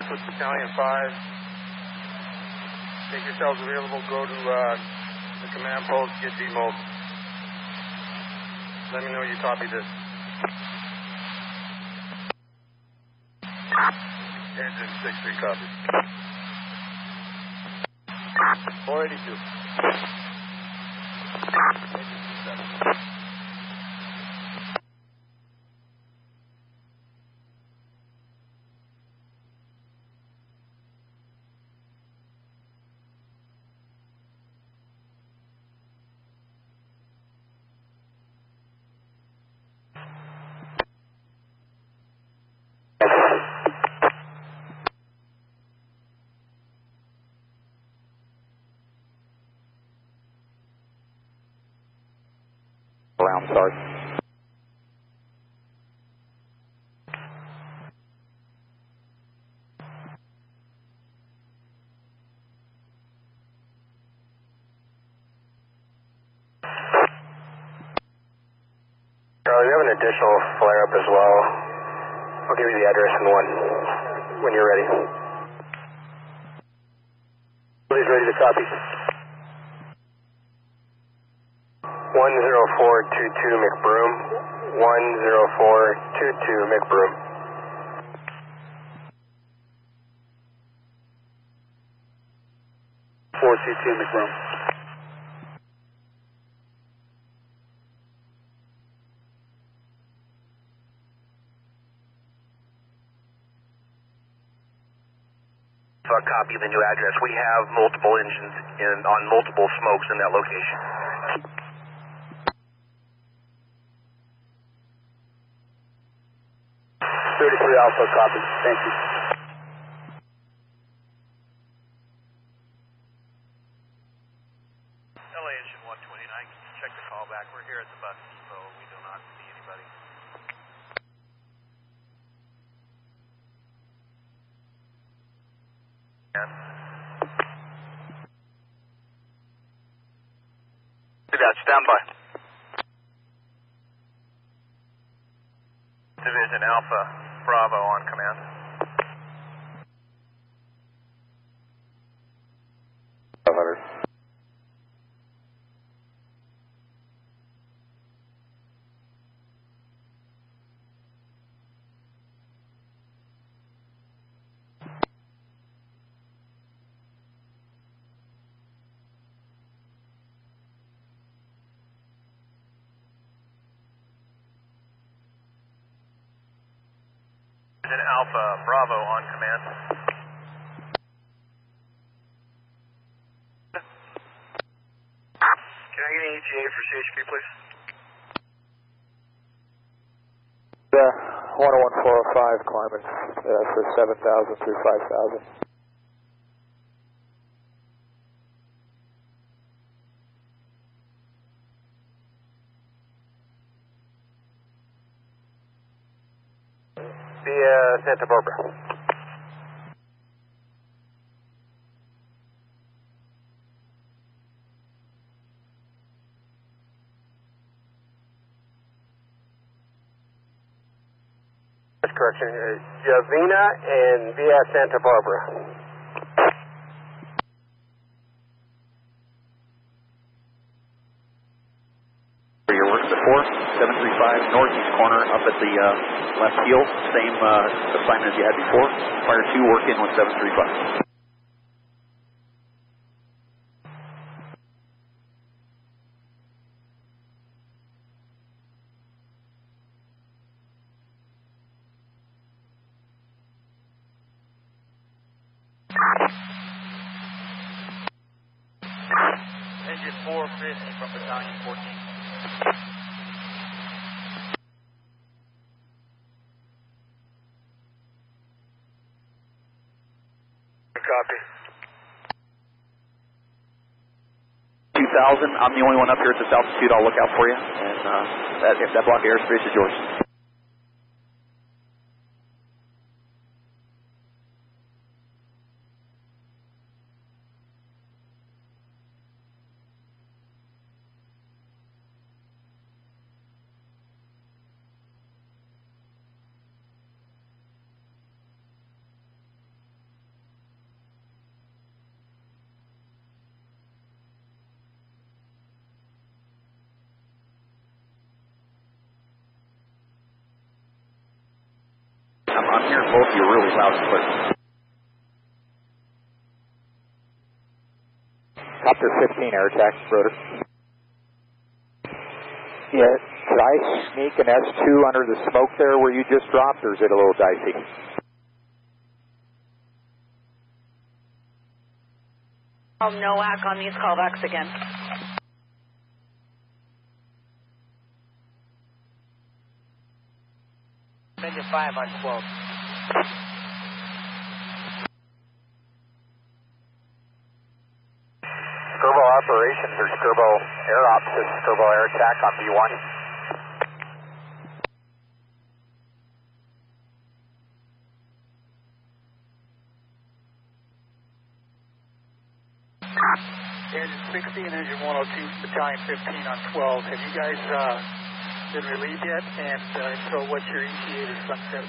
Put Battalion 5. Make yourselves available. Go to the command post. Get demob. Let me know you copy this. Engine 6-3 copy. 482. Engine 7. Around, sorry. Charlie, we have an additional flare-up as well. I'll give you the address in one when you're ready. Please ready to copy. 10422 McBroom. 10422 McBroom. McBroom. Copy the new address. We have multiple engines on multiple smokes in that location. 33 Alpha, copy. Thank you. LA engine 129, check the call back. We're here at the bus depot. We do not see anybody. Do that, stand by. Division Alpha, Bravo on command. Division Alpha, Bravo on command. Can I get an ETA for CHP, please? 101-405 climbing for 7,000 through 5,000. Via Santa Barbara. That's correction. Javina and via Santa Barbara. Your work before, 735 northeast corner up at the left heel, same assignment as you had before. Fire 2, work in with 735. Engine 450 from Battalion 14. Copy. 2,000, I'm the only one up here at this altitude. I'll look out for you. And that block of airspace is yours. I'm hearing both of you really loud and clear. Copter 15, air attack, rotor. Yeah, should I sneak an S2 under the smoke there where you just dropped, or is it a little dicey? No whack on these callbacks again. Engine 5 on 12. Skirbo operations or Skirbo air ops, this is Skirbo air attack on B1. Engine 60 and engine 102, battalion 15 on 12. Have you guys been relieved yet? And so what's your ETA to Sunset,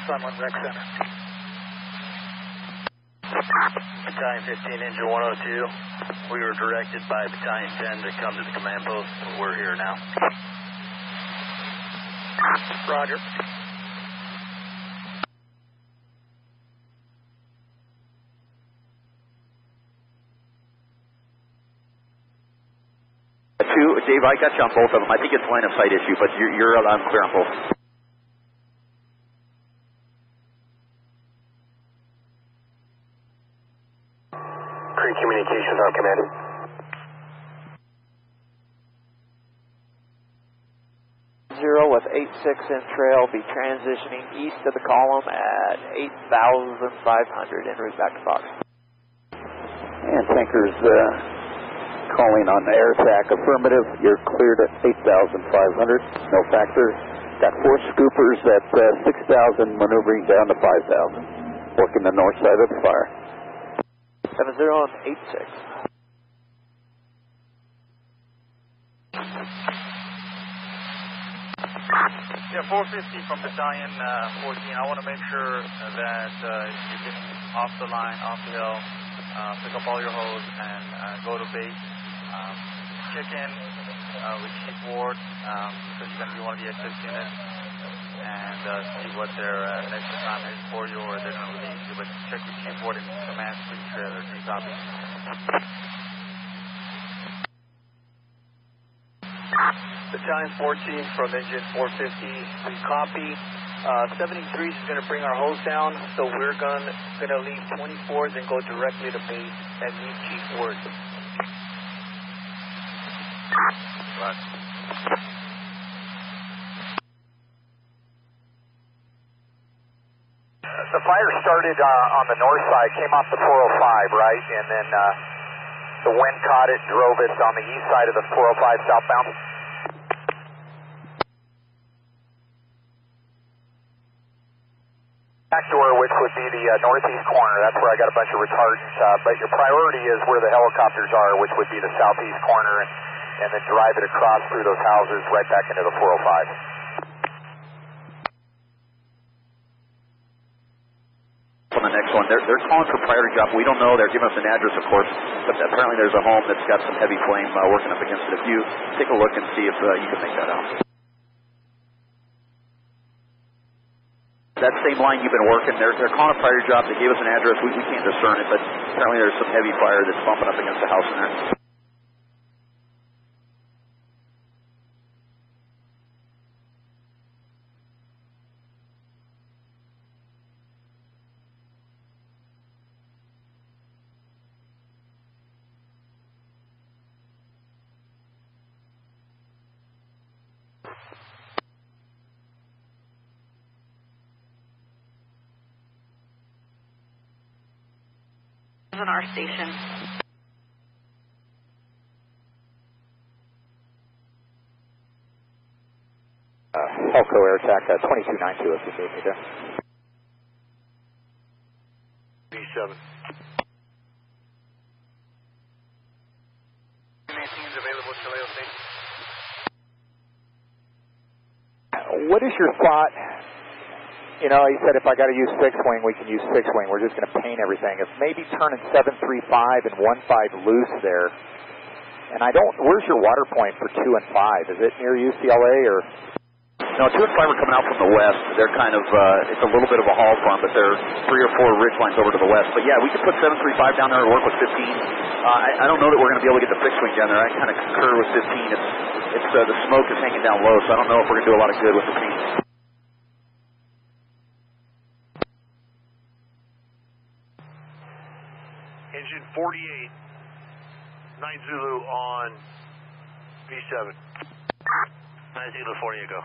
Sunland Rec Center? Battalion 15, engine 102. We were directed by Battalion 10 to come to the command post. We're here now. Roger. Dave, I got you on both of them. I think it's line of sight issue, but you're I'm clear on both. Pre-communications on command. Zero with 86 in trail, be transitioning east of the column at 8,500 en route back to Fox. And tankers calling on air attack, affirmative. You're cleared at 8,500, no factor. Got 4 scoopers at 6,000, maneuvering down to 5,000. Working the north side of the fire. 70 and 86. Yeah, 450 from Battalion 14. I want to make sure that you get off the line, off the hill, pick up all your hose, and go to base. Check in with Chief Ward, because you're going to be one of the X6 units, and see what their next assignment is for you, or they're going to release you. But check with Chief Ward and command please trailer. Do copy. Battalion 14 from engine 450, we copy. 73 is going to bring our hose down, so we're going to leave 24s and go directly to base and meet Chief Ward. Right. The fire started on the north side, came off the 405, right? And then the wind caught it, drove it on the east side of the 405 southbound. Back door, which would be the northeast corner. That's where I got a bunch of retardants. But your priority is where the helicopters are, which would be the southeast corner, and then drive it across through those houses right back into the 405. On the next one, they're calling for priority drop. We don't know. They're giving us an address, of course, but apparently there's a home that's got some heavy flame working up against it. If you take a look and see if you can make that out. That same line you've been working, they're calling a priority drop. They gave us an address. We can't discern it, but apparently there's some heavy fire that's bumping up against the house in there. In our station. Helco air attack, 2292 if you need me there. B7. Maintains available to Leo Station. What is your thought? You know, he said if I got to use fixed wing, we can use fixed wing. We're just going to paint everything. If maybe turning 735 and 15 loose there, and I don't, where's your water point for 2 and 5? Is it near UCLA or? No, 2 and 5 are coming out from the west. They're kind of, it's a little bit of a haul for them, but they're 3 or 4 ridge lines over to the west. But yeah, we could put 735 down there and work with 15. I don't know that we're going to be able to get the fixed wing down there. I kind of concur with 15. It's the smoke is hanging down low, so I don't know if we're going to do a lot of good with the team. Engine 48, 9 Zulu on V7. 9 Zulu 40, go.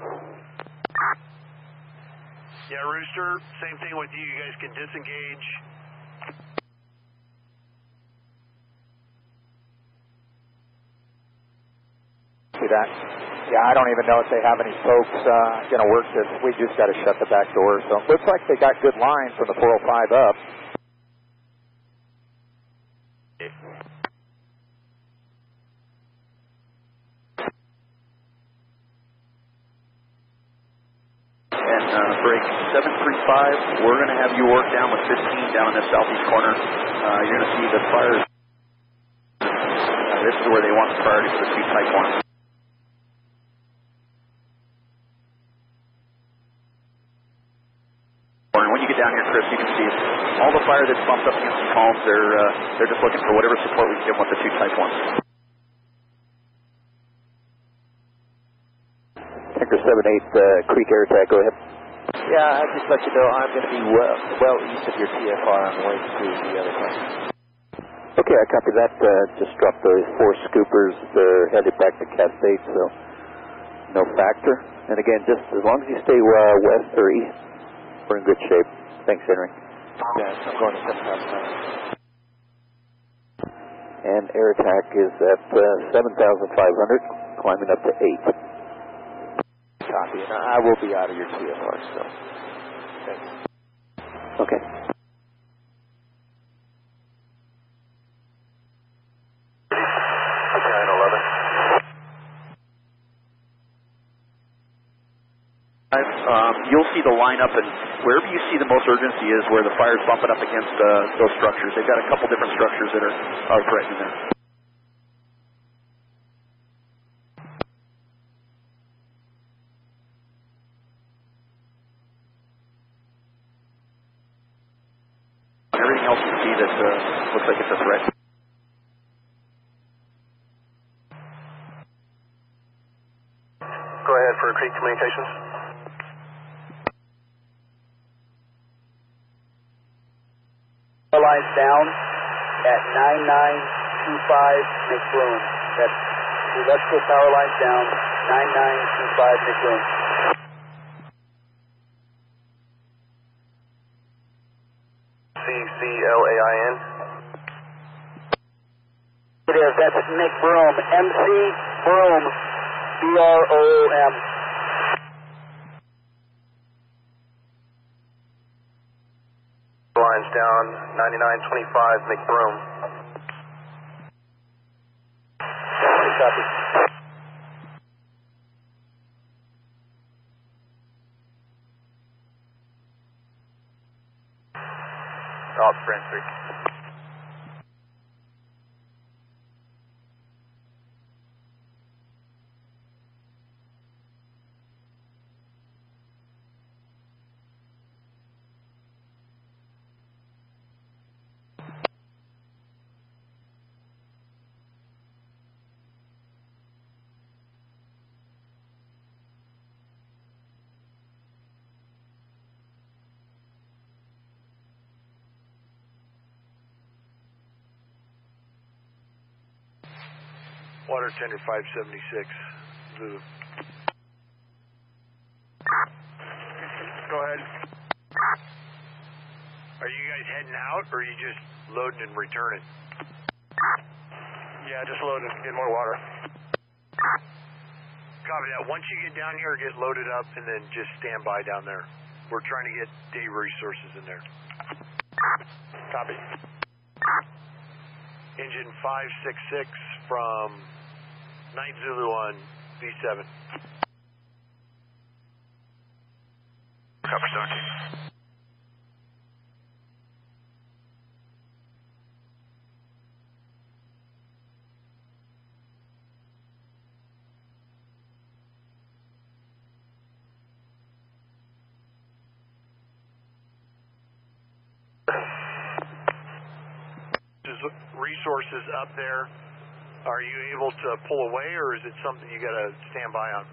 Yeah, Rooster, same thing with you. You guys can disengage. See that? Yeah, I don't even know if they have any folks going to work this. We just got to shut the back door. So it looks like they got good lines from the 405 up. Break 735, we're going to have you work down with 15 down in the southeast corner. You're going to see the fires. This is where they want the priority for the 2 Type 1s. And when you get down here, Chris, you can see all the fire that's bumped up against the columns. They're just looking for whatever support we can give them with the 2 Type 1s. Tanker 78, Creek Air Attack, go ahead. Yeah, I'll just let you know I'm going to be well east of your TFR on the way to the other place. Okay, I copy that. Just dropped those 4 scoopers. They're headed back to Cat 8, so no factor. And again, just as long as you stay west or east, we're in good shape. Thanks, Henry. Yes, I'm going to 7,500. And air attack is at 7,500, climbing up to 8. Copy, and I will be out of your TFR, so thanks. Okay. You'll see the lineup, and wherever you see the most urgency is where the fire's bumping up against those structures. They've got a couple different structures that are threatening there. Everything else you see that looks like it's a threat. Go ahead for Creek Communications. Power lines down at 9925 McBroom. That's the electrical power lines down, 9925 McBroom. CCLAIN. Negative, that's McBroom. MC Broom. BROOM. Lines down, 9925 McBroom. Copy. Off Brentford. Water tender 576. Lou. Go ahead. Are you guys heading out, or are you just loading and returning? Yeah, just loading. Get more water. Copy that. Once you get down here, get loaded up, and then just stand by down there. We're trying to get day resources in there. Copy. Engine 566 from 9 Zulu on V7. Copy, 17. Resources up there, are you able to pull away, or is it something you got to stand by on?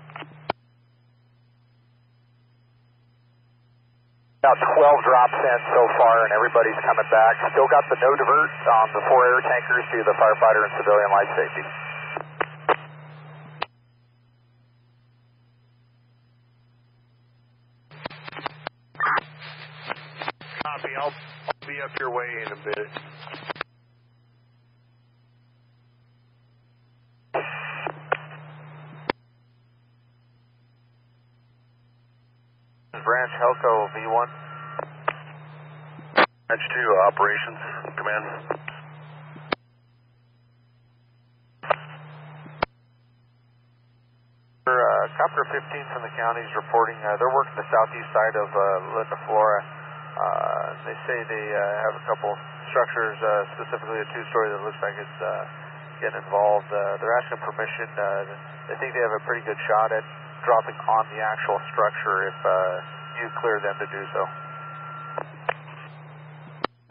About 12 drops in so far, and everybody's coming back. Still got the no divert on the 4 air tankers due to the firefighter and civilian life safety. Copy. I'll be up your way in a bit. Branch Helco V1. Branch 2, operations, command. Copter 15 from the county is reporting they're working the southeast side of Linda Flora. They say they have a couple structures, specifically a 2-story that looks like it's getting involved. They're asking permission. They think they have a pretty good shot at dropping on the actual structure if you clear them to do so.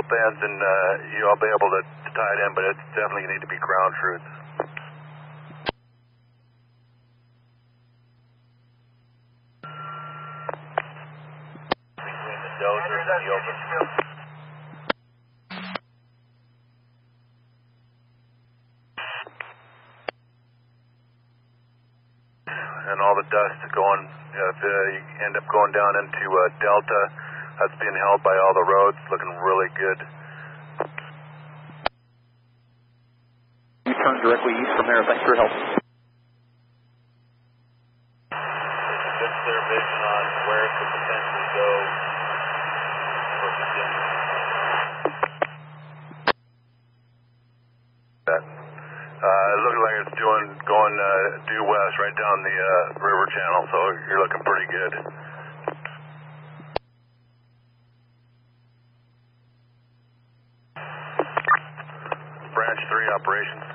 Bands and you'll be able to tie it in, but it's definitely going to need to be ground truth. Between the dozers and the open field. And all the dust going, if you end up going down into Delta, that's being held by all the roads, looking really good. You turn directly east from there. Thanks for your help. Good clear vision on where it could potentially go for position. It looks like it's going due west, right down the river channel, so you're looking pretty good. Branch 3 operations,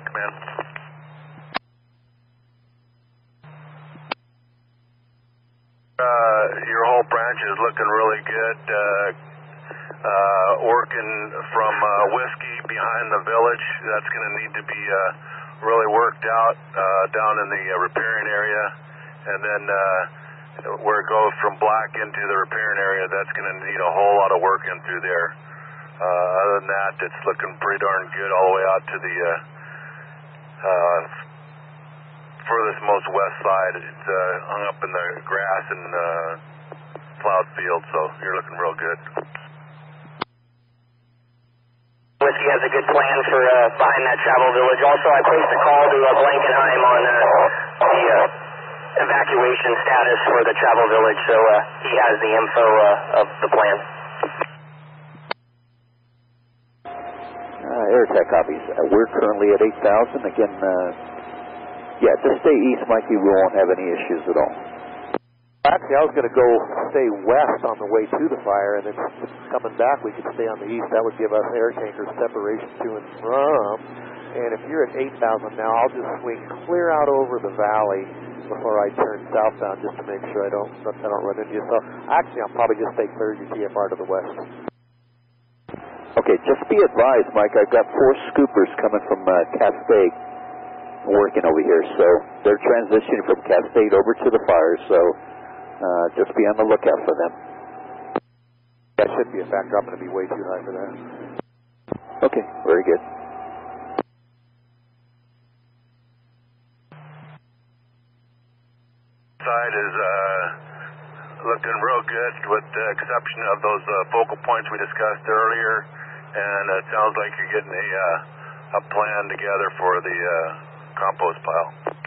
command. Your whole branch is looking really good. Working from Whiskey behind the village, that's going to need to be really worked out down in the repairing area, and then where it goes from Black into the repairing area, that's going to need a whole lot of work in through there. Other than that, it's looking pretty darn good all the way out to the furthest most west side. It's hung up in the grass and plowed field, so you're looking real good. Whiskey has a good plan for behind that travel village. Also, I placed a call to Blankenheim on the evacuation status for the travel village, so he has the info of the plan. AirTech copies. We're currently at 8,000. Again, yeah, just stay east, Mikey. We won't have any issues at all. Actually, I was going to go stay west on the way to the fire, and then coming back, we could stay on the east. That would give us air tanker separation to and from. And if you're at 8,000 now, I'll just swing clear out over the valley before I turn southbound, just to make sure I don't run into you. So actually, I'll probably just stay clear of your TFR to the west. Okay, just be advised, Mike. I've got 4 scoopers coming from Cascade working over here, so they're transitioning from Cascade over to the fire. So. Just be on the lookout for them. That shouldn't be a factor. I'm going to be way too high for that. Okay, very good. Side is looking real good with the exception of those focal points we discussed earlier, and it sounds like you're getting a plan together for the compost pile.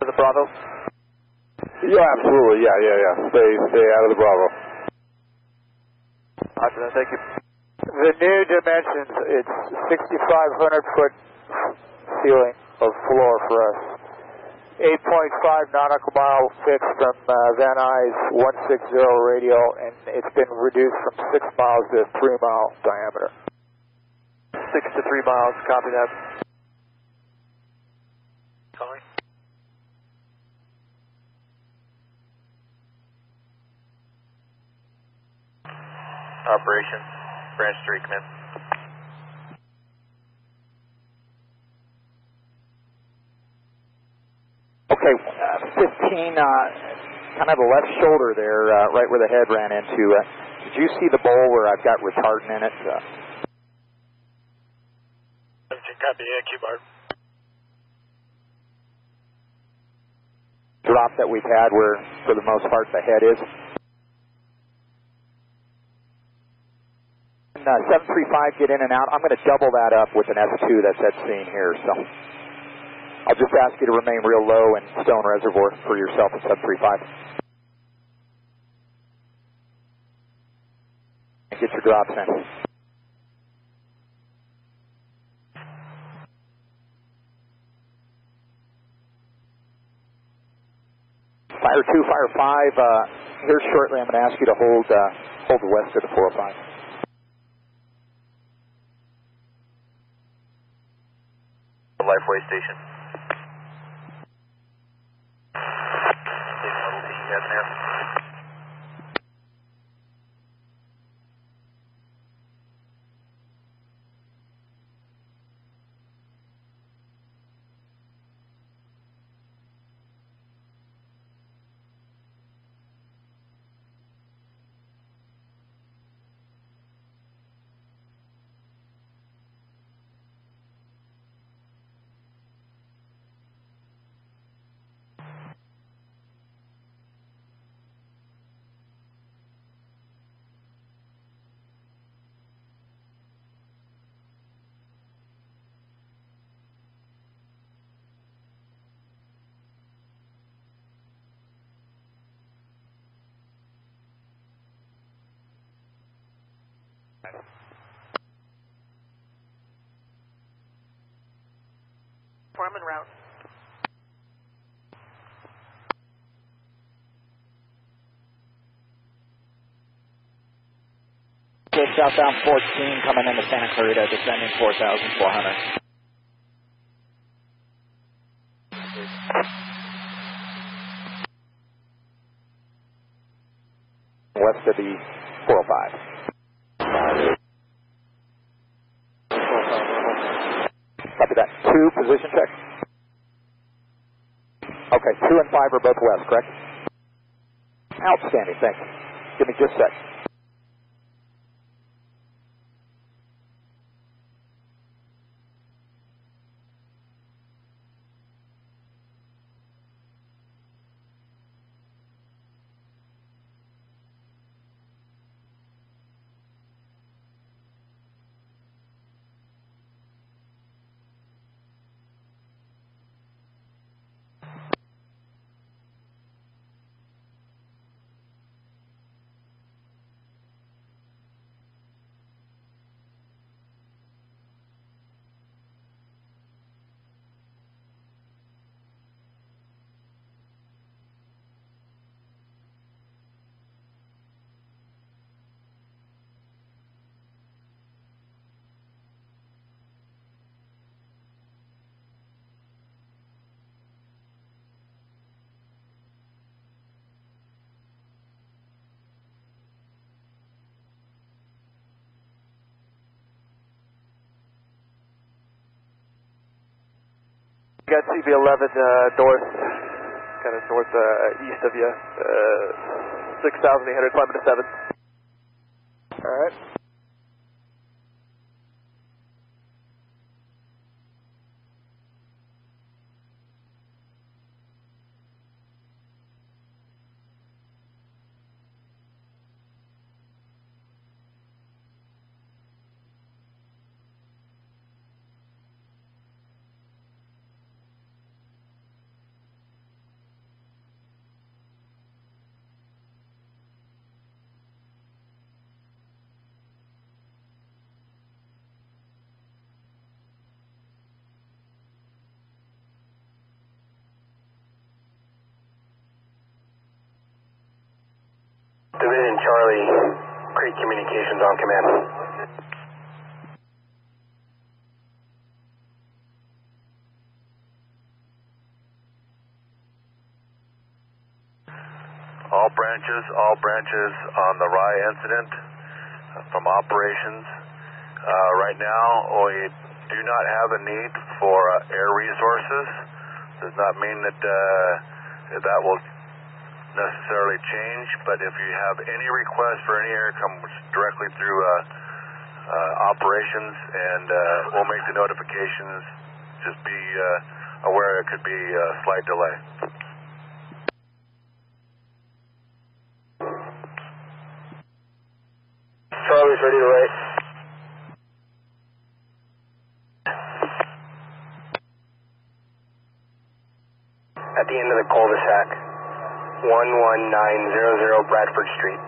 The Bravo? Yeah, absolutely. Yeah. Stay out of the Bravo. Roger that. Thank you. The new dimensions, it's 6,500 foot ceiling of floor for us. 8.5 nautical mile fixed from Van Nuys 160 radial, and it's been reduced from 6 miles to 3 mile diameter. 6 to 3 miles, copy that. Calling. Operations, Branch 3, come in. Okay, 15, kind of the left shoulder there, right where the head ran into. Did you see the bowl where I've got retardant in it? 17, copy, Q-bar. Drop that we've had where, for the most part, the head is. 735, get in and out. I'm going to double that up with an S2 that's at scene here, so I'll just ask you to remain real low and stone reservoir for yourself at 735. And get your drops in. Fire 2, Fire 5, here shortly I'm going to ask you to hold the west of the 405. Lifeway Station. Model T, you guys there? Form en route. Good, southbound 14 coming into Santa Clarita, descending 4,400. West of the 405. Copy that. 2, position check. Okay, 2 and 5 are both west, correct? Outstanding, thanks. Give me just a sec. Got CB11 north, kind of northeast of you, 6,800, climbing to 7. All right. Division Charlie, Creek Communications on command. All branches on the Rye incident. from operations. Right now, we do not have a need for air resources. Does not mean that that will necessarily change, but if you have any request for any air, comes directly through operations, and we'll make the notifications. Just be aware it could be a slight delay. Charlie's ready to write. At the end of the cul-de-sac, 11900 Bradford Street.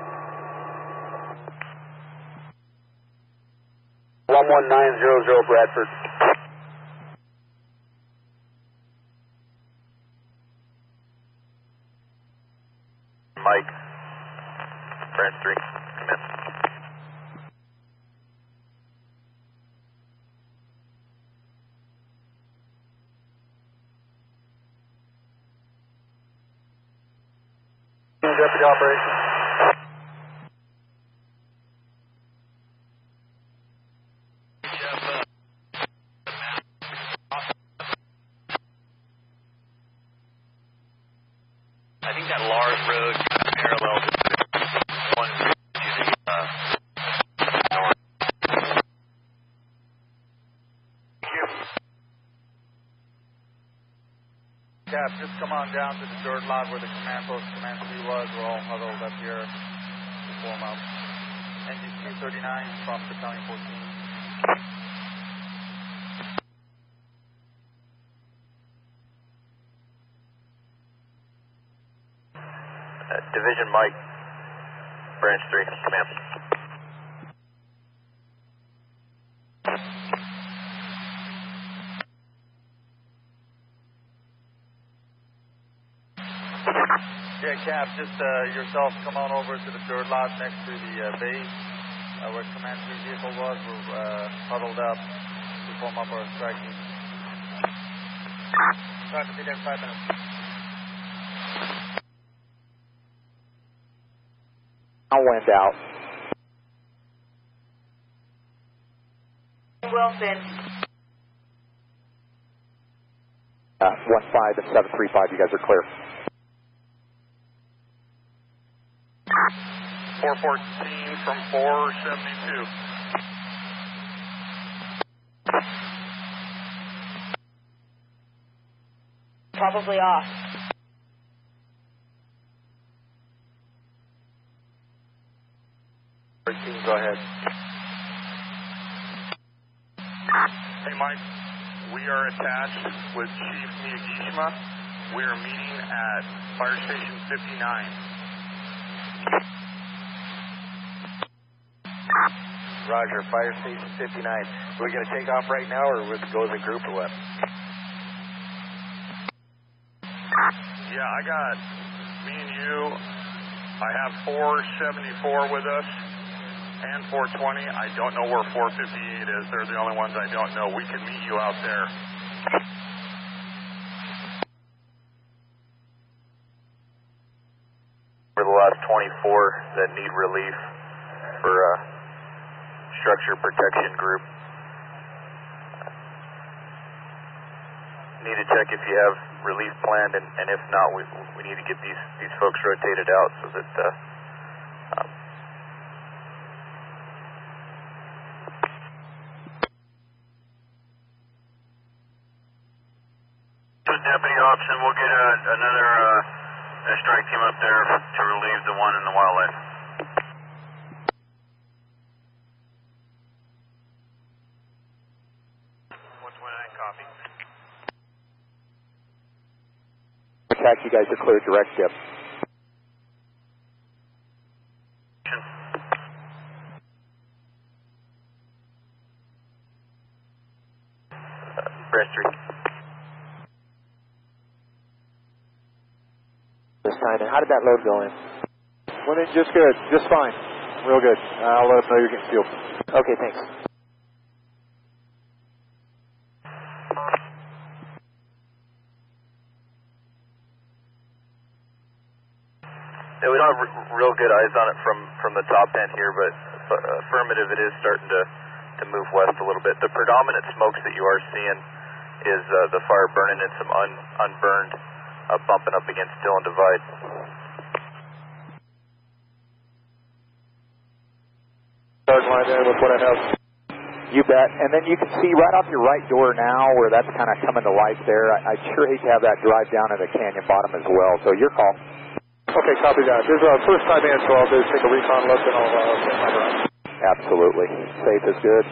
11900 Bradford. Mike, branch 3, come in. Deputy Operations. I think that large road parallel to the one to the north. Cap, just come on down to the dirt lot where the command post, command 3 was. We're all huddled up here to form up. NGC 39 from Battalion 14. Division Mike, branch 3, command. Yeah, Cap, just yourself come on over to the dirt lot next to the base where command 3 vehicle was. We're huddled up to form up our strike team. Try to be there in 5 minutes. I'll wind out. Wilson. 15 and 735, you guys are clear. 414 from 472. Probably off. Go ahead. Hey, Mike. We are attached with Chief Miyagishima. We are meeting at Fire Station 59. Roger, Fire Station 59. We're going to take off right now, or we'll go as a group, or what? Yeah, I got me and you. I have 474 with us. And 420, I don't know where 458 is. They're the only ones I don't know. We can meet you out there. For the last 24 that need relief for structure protection group. Need to check if you have relief planned, and if not, we need to get these folks rotated out so that Deputy Option, we'll get another strike team up there to relieve the one in the wildlife. Copy. Attack, you guys are clear, direct dip. branch 3. And how did that load go in? Went in just good, just fine, real good. I'll let them know you're getting fuel. Okay, thanks. Yeah, we don't have real good eyes on it from the top end here, but affirmative, it is starting to move west a little bit. The predominant smokes that you are seeing is the fire burning and some unburned, bumping up against Dillon Divide. Start line in with what I have. You bet. And then you can see right off your right door now where that's kind of coming to light there. I'd sure hate to have that drive down to the canyon bottom as well. So your call. Okay, copy that. This is our first time in, so I'll just take a recon look and I'll cover up. Absolutely. Safe is good.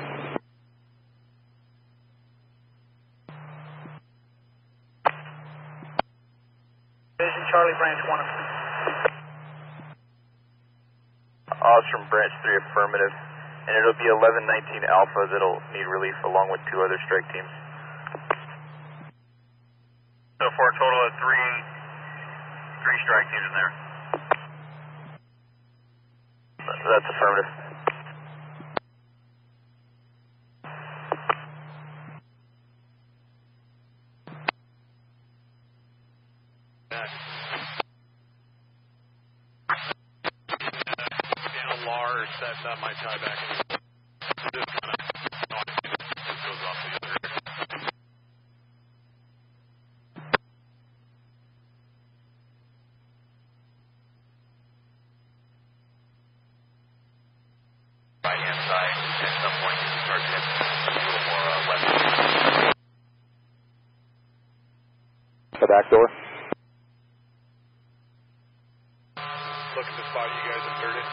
Vision Charlie Branch 1. Ostrom Branch 3 affirmative. And it'll be 1119 Alpha that'll need relief along with 2 other strike teams. So for a total of three strike teams in there. That's affirmative. Lars, that might tie back into this kind of goes off the other direction. Right hand side, at some point you can start to hit a little more left. The back door. Look at the spot you guys inserted.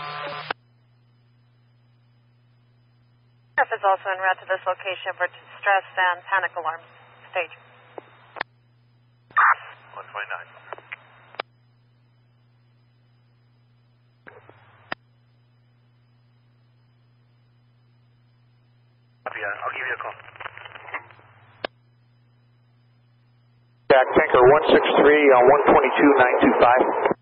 Is also en route to this location for distress and panic alarms stage. 129. I'll give you a call. Jack Tanker 163 on 122.925.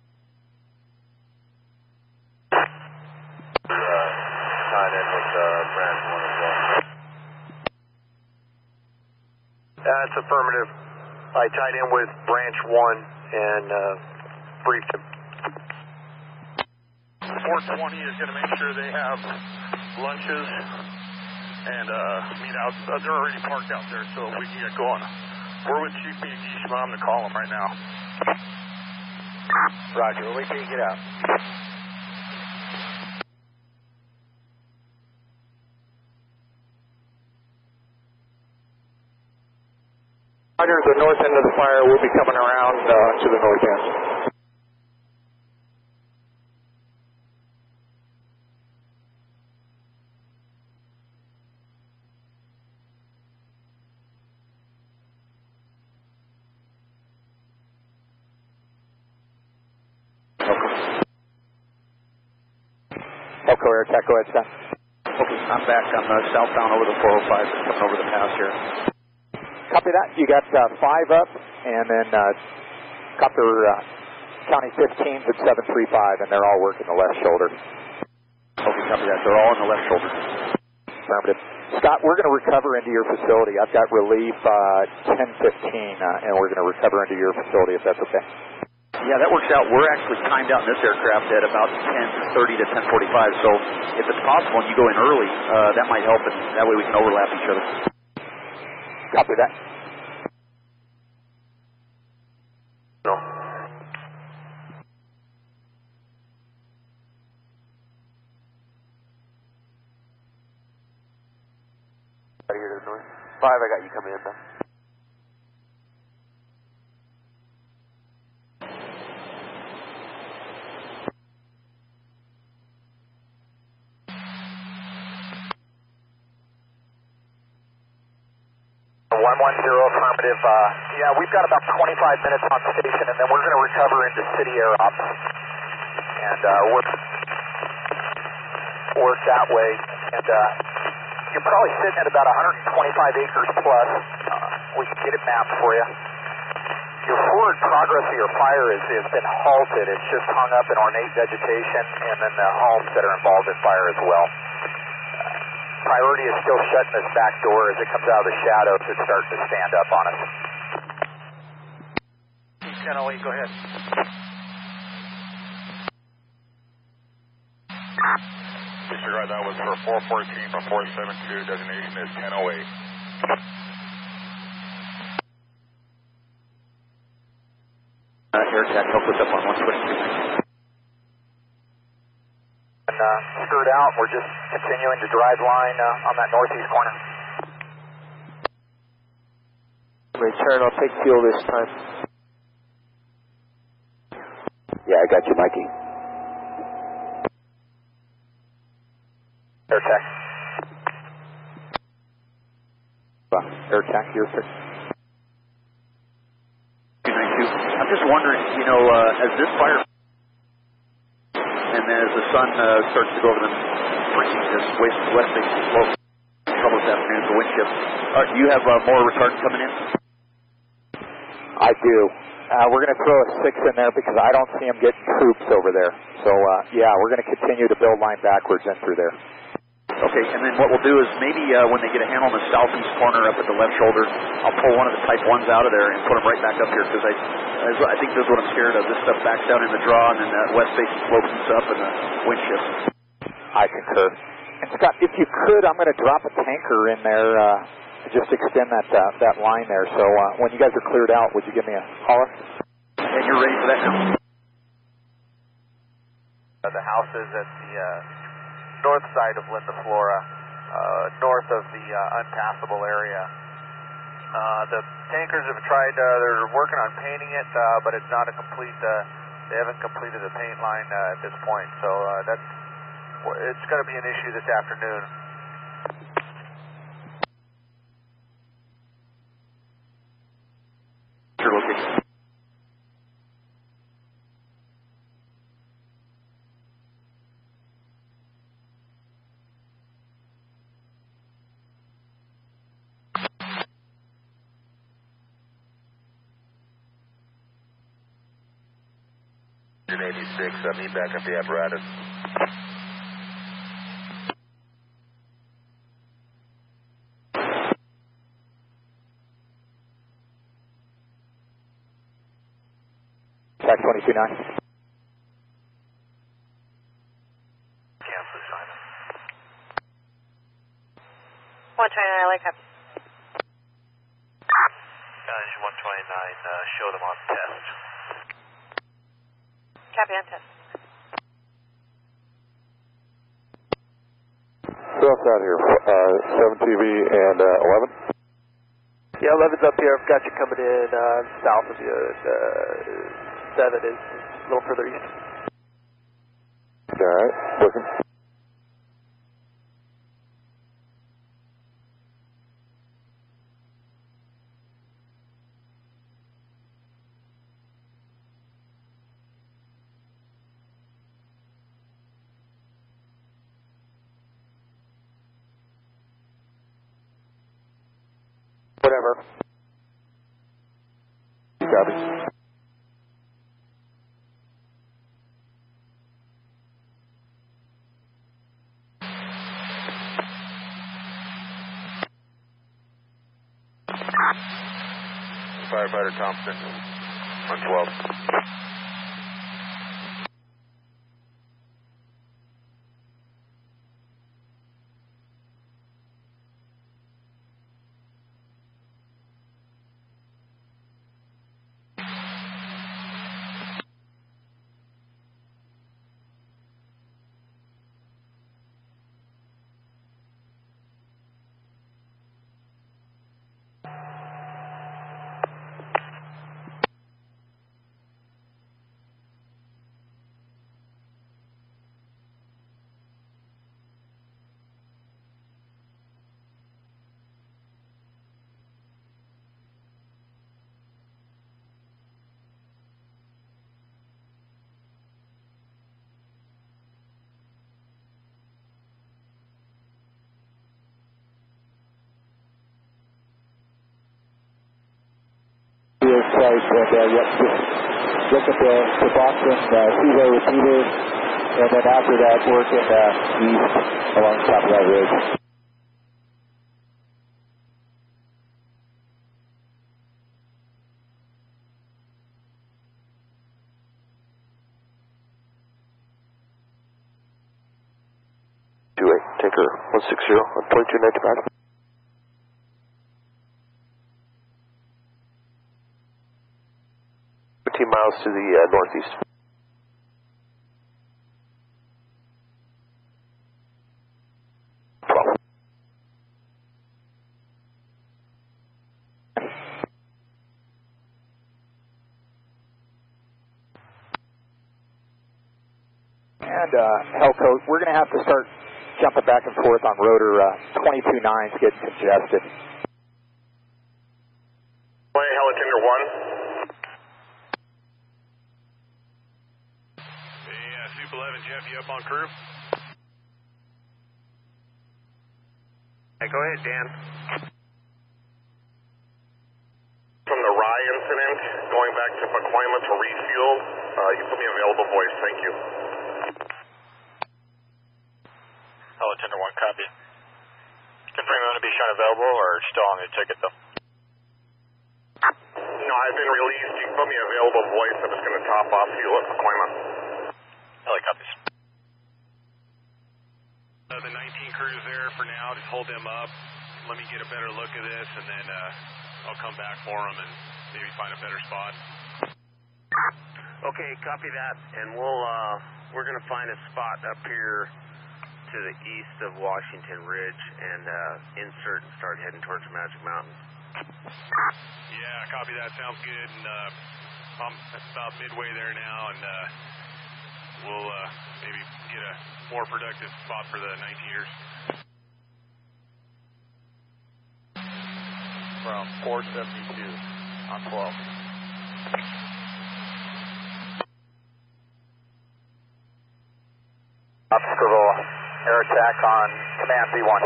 Tied in with Branch 1 as well. That's affirmative. I tied in with Branch 1 and briefed him. 420 is going to make sure they have lunches and meet out. They're already parked out there, so we can get going. We're with Chief BD. I'm going to call him right now. Roger. We'll wait till you get out. Roger, the north end of the fire will be coming around to the north end. Elko Air Attack, go ahead, Scott. Okay, I'm back. I'm southbound over the 405, coming over the pass here. Copy that. You got 5 up, and then copper County 15s at 735, and they're all working the left shoulder. Okay, copy that. They're all on the left shoulder. Affirmative. Scott, we're going to recover into your facility. I've got relief 10:15, and we're going to recover into your facility if that's okay. Yeah, that works out. We're actually timed out in this aircraft at about 10:30 to 10:45, so if it's possible and you go in early, that might help, and that way we can overlap each other. Copy that. No. Out here to the north. 5, I got you coming in though. Affirmative. Yeah, we've got about 25 minutes on station, and then we're going to recover into city air ops and work that way. And you're probably sitting at about 125 acres plus. We can get it mapped for you. Your forward progress of your fire has been halted. It's just hung up in ornate vegetation, and then the homes that are involved in fire as well. Priority is still shutting this back door. As it comes out of the shadows, it's starting to stand up on us. 1008, go ahead. Disregard, that was for 414 from 472, designation is 1008. Air Tech, help us up on 122. And skirt out, we're just continuing to drive line on that northeast corner. Return, I'll take fuel this time. Yeah, I got you, Mikey. Air Tech. Air Tech here, sir. 292. I'm just wondering, you know, as this fire and then as the sun starts to go over the freaking this west-facing slope, trouble this afternoon, the wind shift, do you have more retardant coming in? I do. We're going to throw a 6 in there because I don't see them getting troops over there. So, yeah, we're going to continue to build line backwards in through there. Okay, and then what we'll do is maybe when they get a handle on the southeast corner up at the left shoulder, I'll pull one of the Type 1s out of there and put them right back up here because I think this is what I'm scared of. This stuff backs down in the draw and then that west-facing slope heats up and the wind shifts. I concur. And Scott, if you could, I'm going to drop a tanker in there to just extend that line there. So when you guys are cleared out, would you give me a holler? And you're ready for that now? The house is at the north side of Linda Flora, north of the unpassable area. The tankers have tried, they're working on painting it, but it's not a complete, they haven't completed the paint line at this point. So it's going to be an issue this afternoon. Your location. Engine 86, meet back at the apparatus. Track 22-9. Cancel, Simon. 129, like up. Guys, 129, show them on test. Copy on test. Who else out here? 7 TV and 11? Yeah, 11's up here. I've got you coming in south of you. 7 is a little further east. All right, looking. Whatever. Copy. Firefighter Thompson, 112. Site and yep, just look at the Boston Hilo repeater, and then after that work in east along top of that ridge. Sure, 160 on 22 night back. 15 miles to the northeast. And Helco, we're going to have to start jumping back and forth on rotor 22.9's getting congested. Helicopter 1. Hey, Soup 11, Jeff, you up on crew? Hey, go ahead, Dan. From the Rye incident, going back to Pacoima to refuel, you put me available voice, thank you. Hello, Tender 1, copy. Confirm you want to be shown available or still on the ticket, though? No, I've been released. You put me available voice. I'm just going to top off fuel at Pacoima. Heli copies. The 19 crews there for now. Just hold them up. Let me get a better look at this, and then I'll come back for them and maybe find a better spot. Okay, copy that. And we're going to find a spot up here to the east of Washington Ridge and insert and start heading towards Magic Mountain. Yeah, copy that. Sounds good. And I'm about midway there now, and we'll maybe get a more productive spot for the 19ers. From 472 on 12. Scribble, air attack on command V1.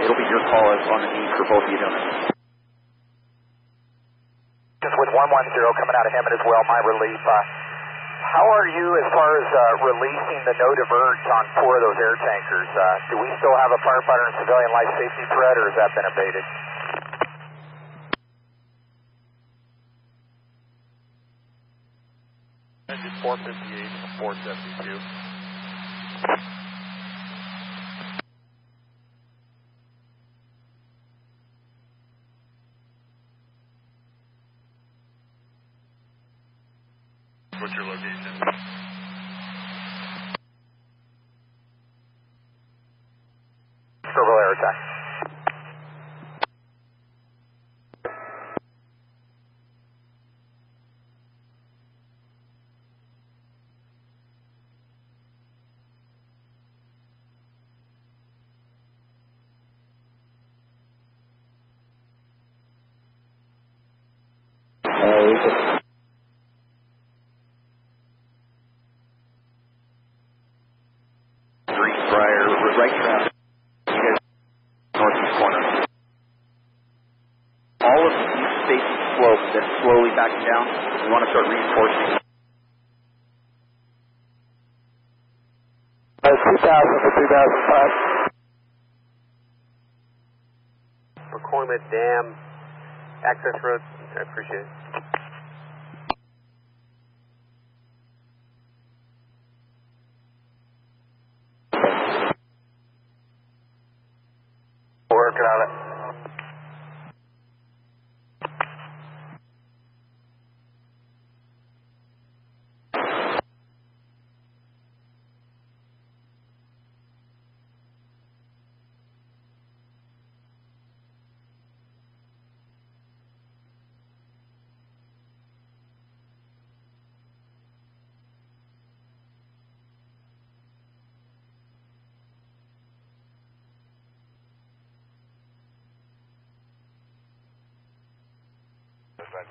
It'll be your call on the need for both of you doing it. Just with 110 coming out of Hammond as well, my relief. How are you as far as releasing the no diverge on 4 of those air tankers? Do we still have a firefighter and civilian life safety threat, or has that been abated? Engine 458 to 472. What's your location? Scribble air attack. Right traffic. You guys, northeast corner. All of the east-facing slope that's slowly backing down, we want to start reinforcing. 2000 to 2005. Pacoima Dam, access road, I appreciate it. Working on it.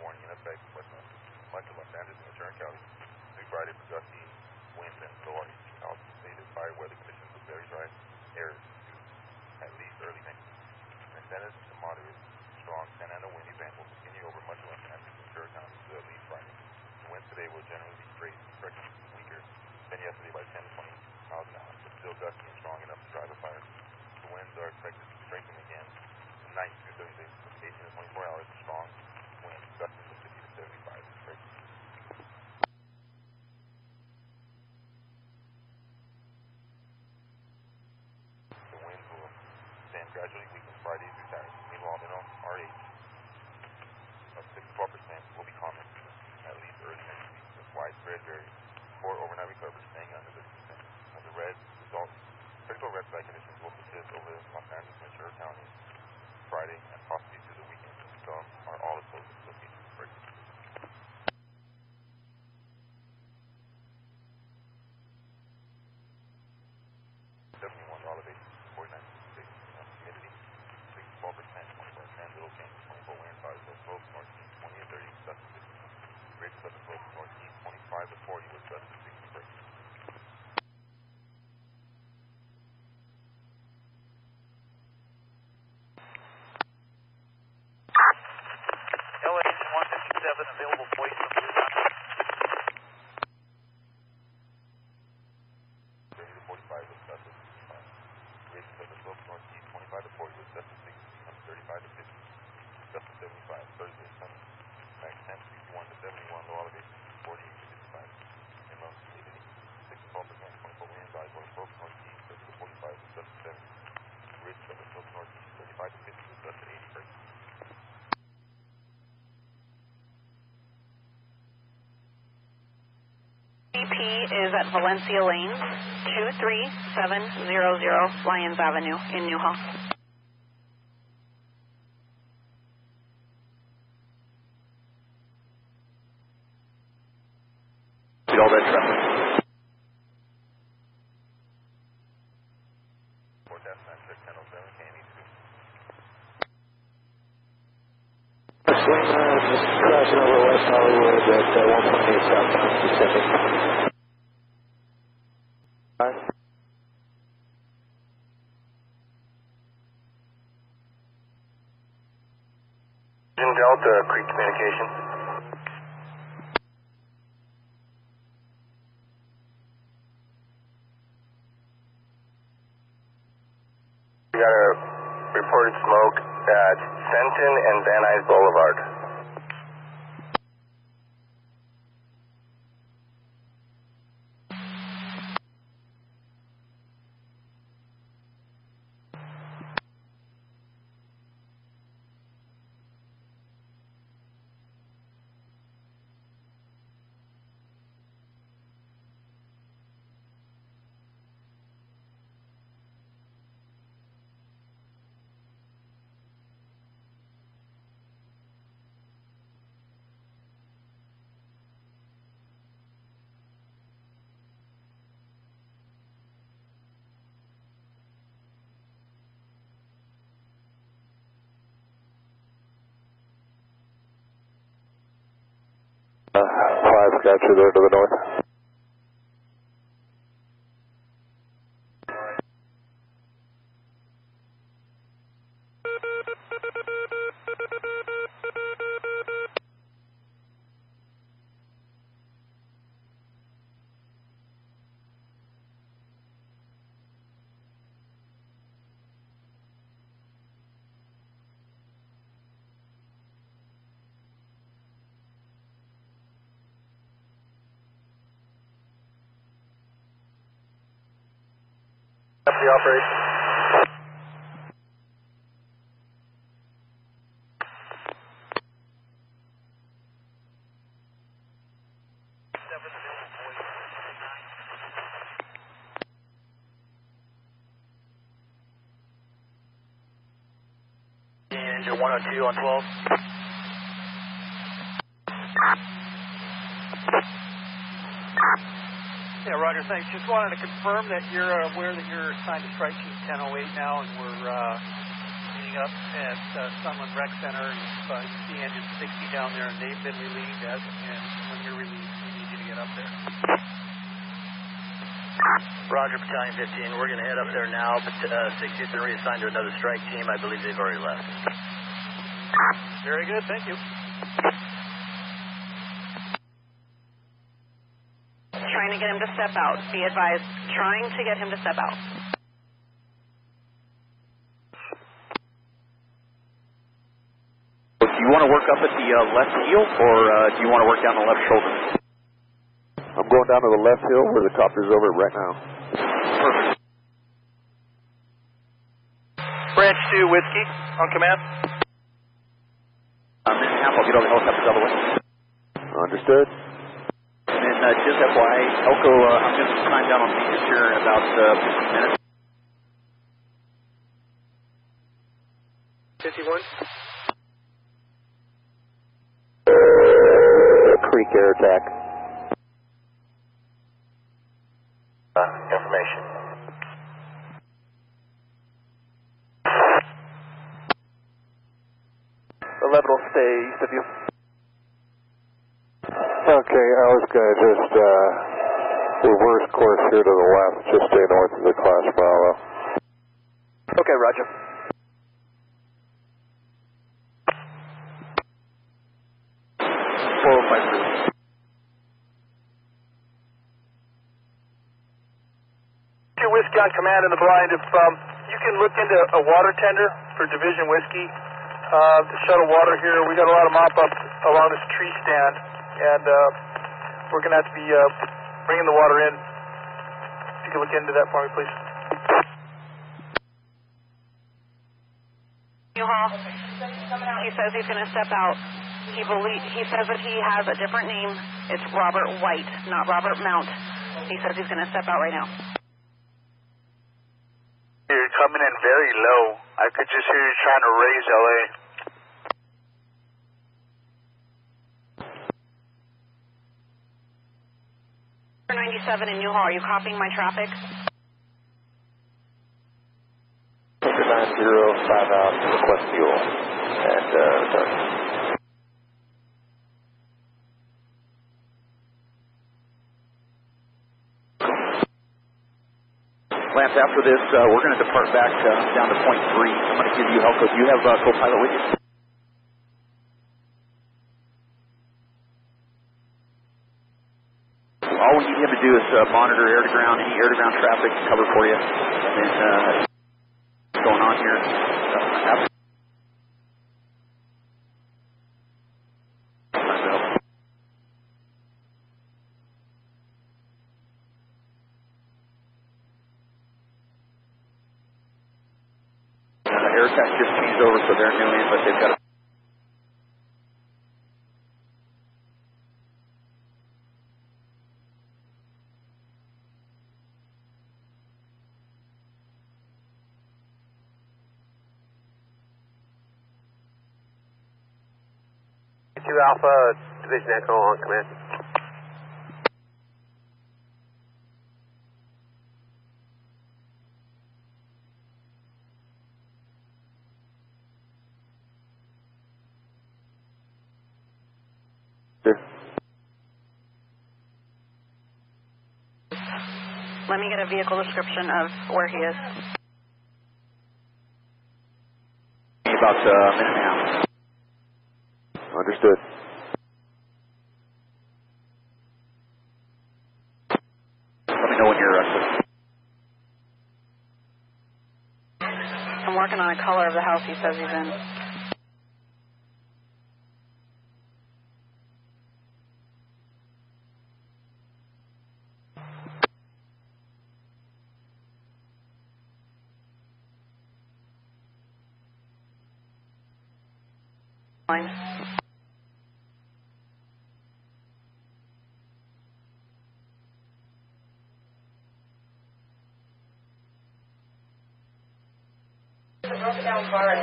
Warning in effect, much of Los Angeles and Ventura County. Big Friday for gusty winds and low altitude fire weather conditions look very dry. Air is due at least early next week. Extended to moderate, strong Santa Ana windy band will continue over much of Los Angeles and Ventura County to at least Friday. The winds today will generally be straight, correctly weaker than yesterday by 10 to 20 miles an hour, but still gusty and strong enough to drive a fire. The winds are expected to strengthen again tonight through Thursday from 18 to 24 hours. Strong winds gusting from 50 to 75. red berries. 4 overnight recovery staying under 50%. Of the red results, critical red flag conditions will persist over Los Angeles, Ventura County, Friday, and possibly through the weekend. Some are all opposed to location breakage. Elevation 49, humidity 12%, 24% little change, 24 wind, 5 to slope, northeast 20 and 30 gust to 50. Ridge southern slope, northeast 25 to 40 with gust to 60 breaks. LA 157 available voice from Blue Dot. 30 to 45 with gust to 65. Ridge southern slope, northeast 25 to 40 with gust to 60. 35 to 50. Gust to 75. Thursday, sunny. Max temp 61 to 71. Low elevation 48 to 55. Inland humidity 6 to 12%. 24 wind. Valley southern slope, northeast 30 to 45 with gust to 70. Ridge southern slope, northeast 35 to 50 with gust to 80 breaks. BP is at Valencia Lanes, 23700 Lyons Avenue in Newhall. All that traffic. Forecast time check 10:07. KNE2. Just crashing over West Hollywood at 128 southbound Pacific. Delta, Creek Communication. We got a reported smoke at Fenton and Van Nuys Boulevard. Five, got you there to the north. The operation. Engine 102 on 12. Yeah, Roger, thanks. Just wanted to confirm that you're aware that you're assigned to Strike Team 1008 now, and we're meeting up at Sunland Rec Center. You see engine 60 down there, and they've been relieved, and when you're relieved, we need you to get up there. Roger, Battalion 15. We're going to head up there now, but 60's been reassigned to another strike team. I believe they've already left. Very good, thank you. Trying to get him to step out. Be advised, trying to get him to step out. Do you want to work up at the left heel, or do you want to work down the left shoulder? I'm going down to the left hill where the copter's over right now. Perfect. Branch 2, Whiskey, on command. Minute and a half, I'll get over the helicopter double way. Understood. And then just FYI, Elko, I'm going to climb down on maintenance here in about 15 minutes. 51. Creek air attack. Information. The level will stay east of you. Okay, I was going to just reverse course here to the left, just stay north of the Class Bravo. Okay, roger. Whiskey on command in the blind. If you can look into a water tender for Division Whiskey, shuttle water here. We got a lot of mop up along this tree stand, and we're going to have to be bringing the water in. If you can look into that for me, please. U-Haul. He says he's going to step out. He says that he has a different name. It's Robert White, not Robert Mount. He says he's going to step out right now. You're coming in very low. I could just hear you trying to raise LA. 97 in U-Haul, are you copying my traffic? 90, 5 out, request fuel, and return. Lance, after this, we're going to depart back down to point 3. I'm going to give you Elko. Do you have co-pilot with you? All we need him to do is monitor air-to-ground, any air-to-ground traffic, cover for you. And then what's going on here? Air attack just changed over, so they're new in, but they've got a Alpha, Division Echo on command. Let me get a vehicle description of where he is. About a minute and a half. Understood. Let me know when you're ready. I'm working on a color of the house he says he's in. Fine.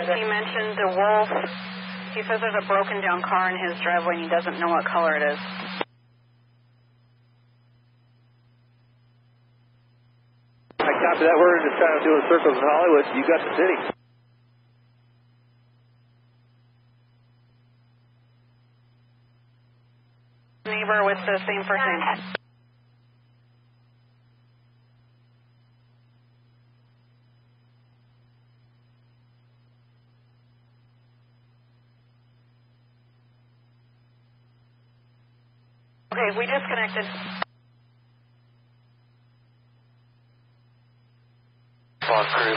He mentioned the wolf. He says there's a broken down car in his driveway and he doesn't know what color it is. I copy that. We're just kind of doing circles in Hollywood. You got the city. Neighbor with the same first name. Okay, we disconnected. On crew.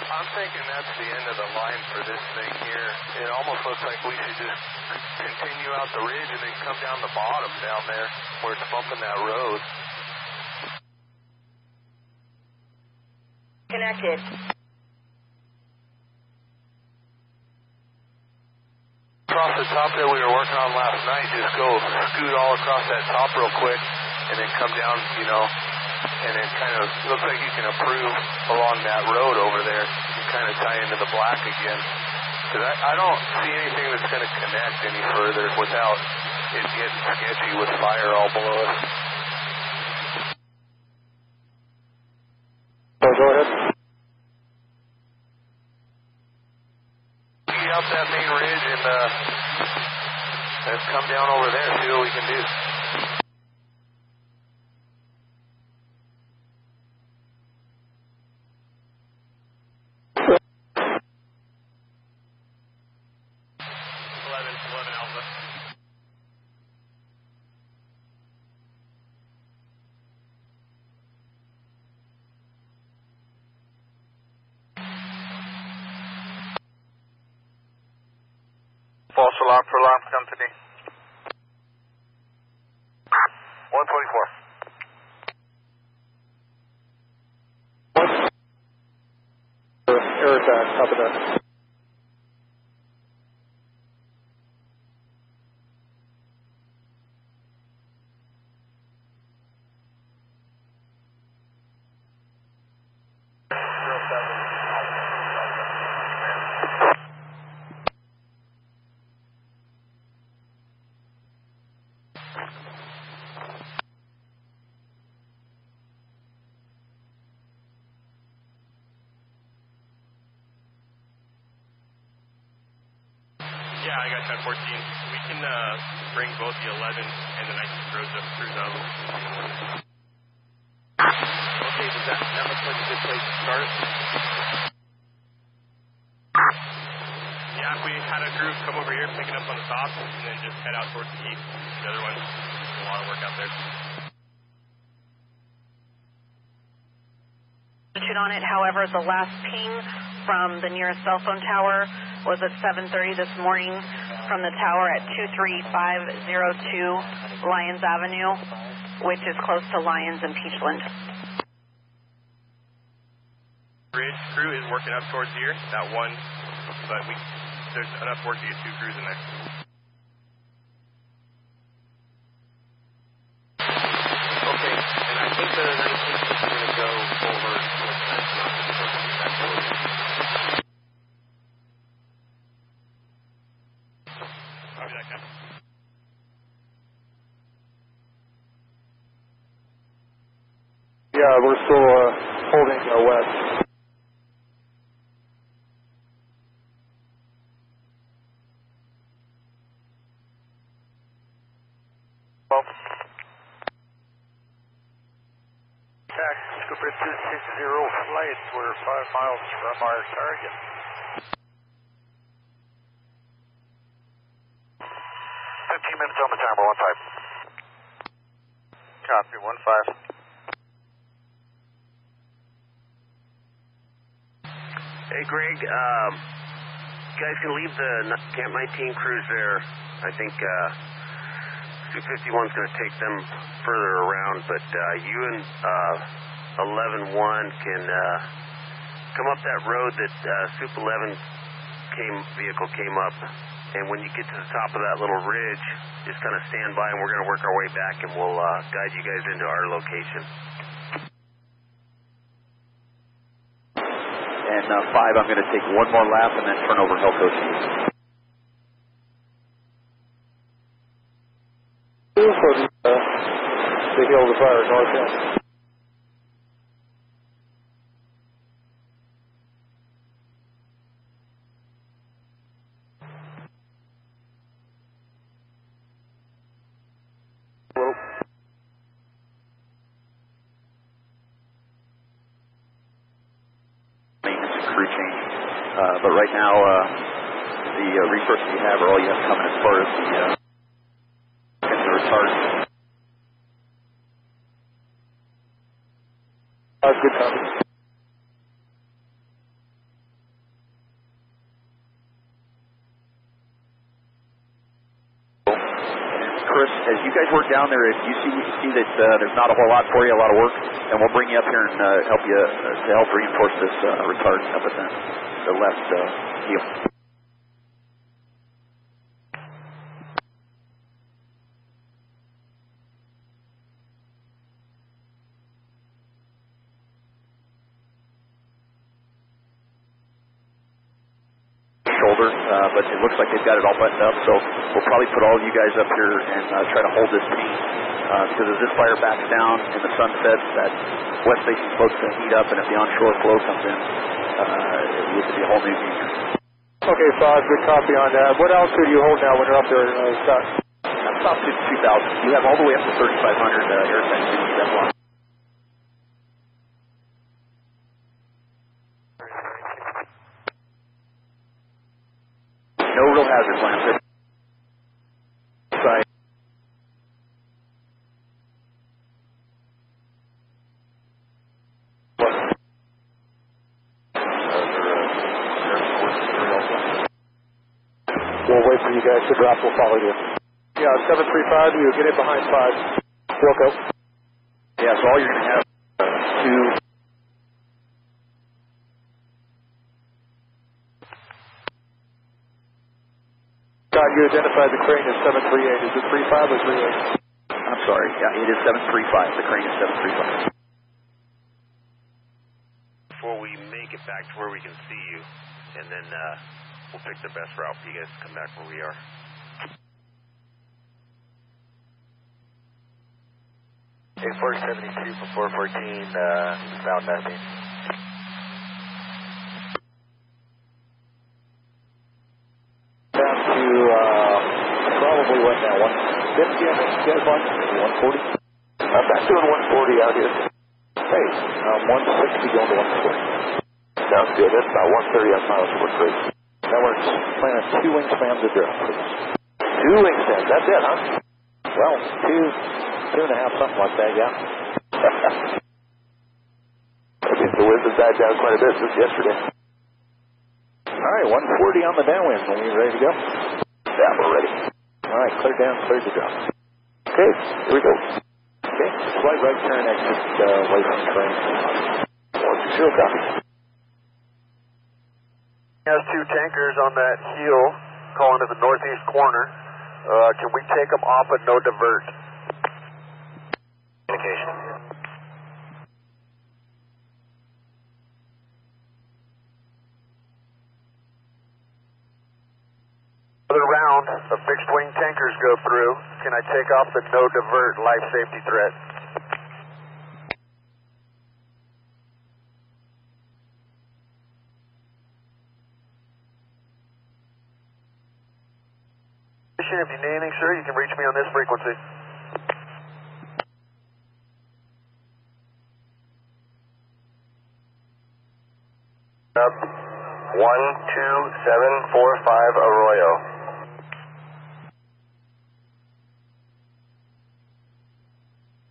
I'm thinking that's the end of the line for this thing here. It almost looks like we should just continue out the ridge and then come down the bottom down there where it's bumping that road. Connected. across the top that we were working on last night, just go scoot all across that top real quick, and then come down, and then kind of looks like you can approve along that road over there and kind of tie into the black again. Because I don't see anything that's going to connect any further without it getting sketchy with fire all below us. Oh, go ahead. Get up that main ridge and let's come down over there and see what we can do. False alarm for alarm company. 124. Air attack, copy that. Yeah, I got 1014. We can bring both the 11 and the 19 crews up through those. Okay, that looks like a good place to start. Yeah, if we had a crew come over here, pick it up on the top, and then just head out towards the east. The other one, a lot of work out there. On it. However, the last ping from the nearest cell phone tower was at 7:30 this morning from the tower at 23502 Lyons Avenue, which is close to Lyons and Peachland. Bridge crew is working up towards here, that one, but there's enough work to get 2 crews in there. Okay, and I think the 19th is going to go over. Yeah, we're still holding west. Cooper 260 flight, we're 5 miles from our target. 15 minutes on the timer, 15. Copy, 15. Hey, Greg, you guys can leave the Camp 19 crews there. I think 251's going to take them further around, but you and 11-1 can come up that road that Soup 11 vehicle came up, and when you get to the top of that little ridge, just kind of stand by, and we're going to work our way back, and we'll guide you guys into our location. And 5, I'm going to take one more lap and then turn over Helco to you. For the hill of fire, north end. But right now, the resources you have are all you have coming as far as the retard. That's good copy. Chris, as you guys work down there, if you see that there's not a whole lot for you, a lot of work, and we'll bring you up here and help you to help reinforce this retard up at the left heel. shoulder, but it looks like they've got it all buttoned up, so we'll probably put all of you guys up here and try to hold this team, because as this fire backs down and the sun sets, that west-facing float's going to heat up, and if the onshore flow comes in, it could be a whole new game. Okay, Foz, good copy on that. What altitude do you hold now when you're up there, Scott? That's about 2,000. You have all the way up to 3,500 air tanks in that one. No real hazard plans. Side. We'll wait for you guys to drop. We'll follow you. Yeah, 735, you get in behind 5. Wilco. Yeah, so all you're going to have two. Scott, you identified the crane as 738. Is it 35 or 38? I'm sorry. Yeah, it is 735. The crane is 735. Before we make it back to where we can see you, and then we'll pick the best route for you guys to come back where we are. A472 for 414, found nothing. Down to probably what now, 150 I think you guys want? 140? I'm back doing 140 out here. Hey, 160 going to 140. Sounds good. That's about 130 on miles per creek. That works. Plan on 2 wingspans of drop, please. 2 wingspans, that's it, huh? Well, 2.5, something like that, yeah. Okay, so wind has died down quite a bit since yesterday. All right, 140 on the downwind. Are you ready to go? Yeah, we're ready. All right, clear down, clear to drop. Okay, here we go. Okay, slight right turn, exit away from the train. 120, copy. Has 2 tankers on that heel calling to the northeast corner. Can we take them off at no divert? Communication. Another round of fixed wing tankers go through. Can I take off the no divert life safety threat? If you need anything, sir, you can reach me on this frequency. Up 12745 Arroyo.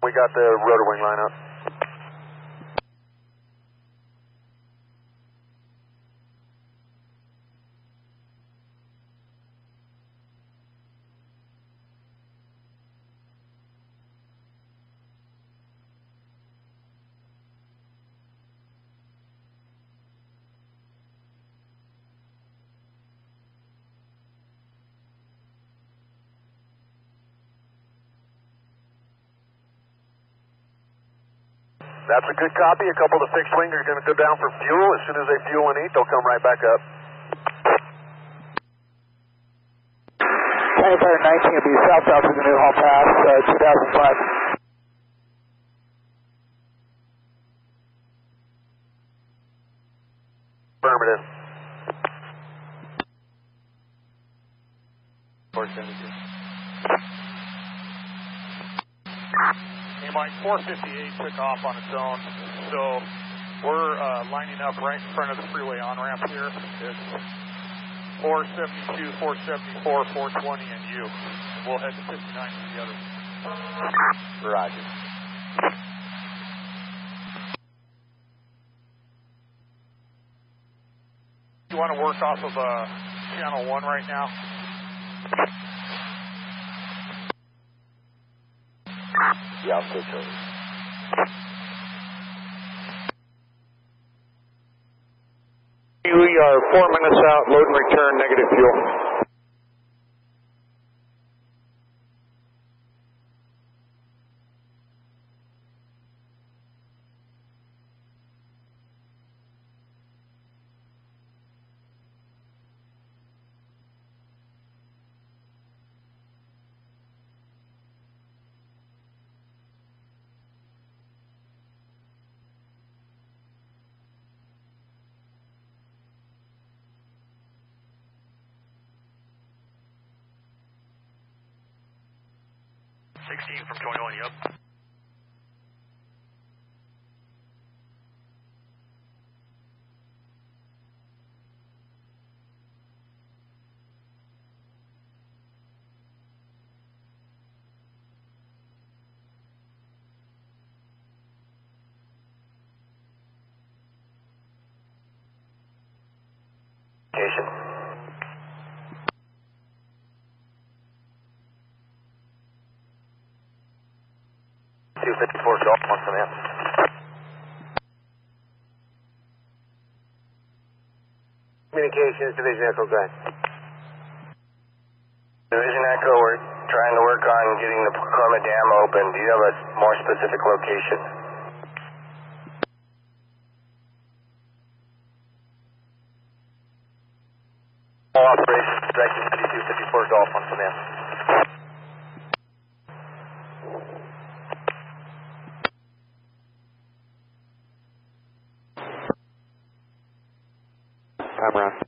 We got the rotor wing line up. That's a good copy. A couple of the fixed wing are going to go down for fuel. As soon as they fuel and eat, they'll come right back up. Tanker 19 will be southbound to the New Hall Pass, 2005. Affirmative. 472. Mike 458 took off on its own, so we're lining up right in front of the freeway on-ramp here. It's 472, 474, 420, and you. We'll head to 59 together. Roger. You want to work off of channel 1 right now? Yeah, I'll switch over. We are 4 minutes out, load and return, negative fuel. 16 from 21, yep. Location. 254 Golf on command. Communications, Division Echo, go ahead. Division Echo, we're trying to work on getting the Pacoima Dam open. Do you have a more specific location? All operations, direction 254 Golf on command. Time around.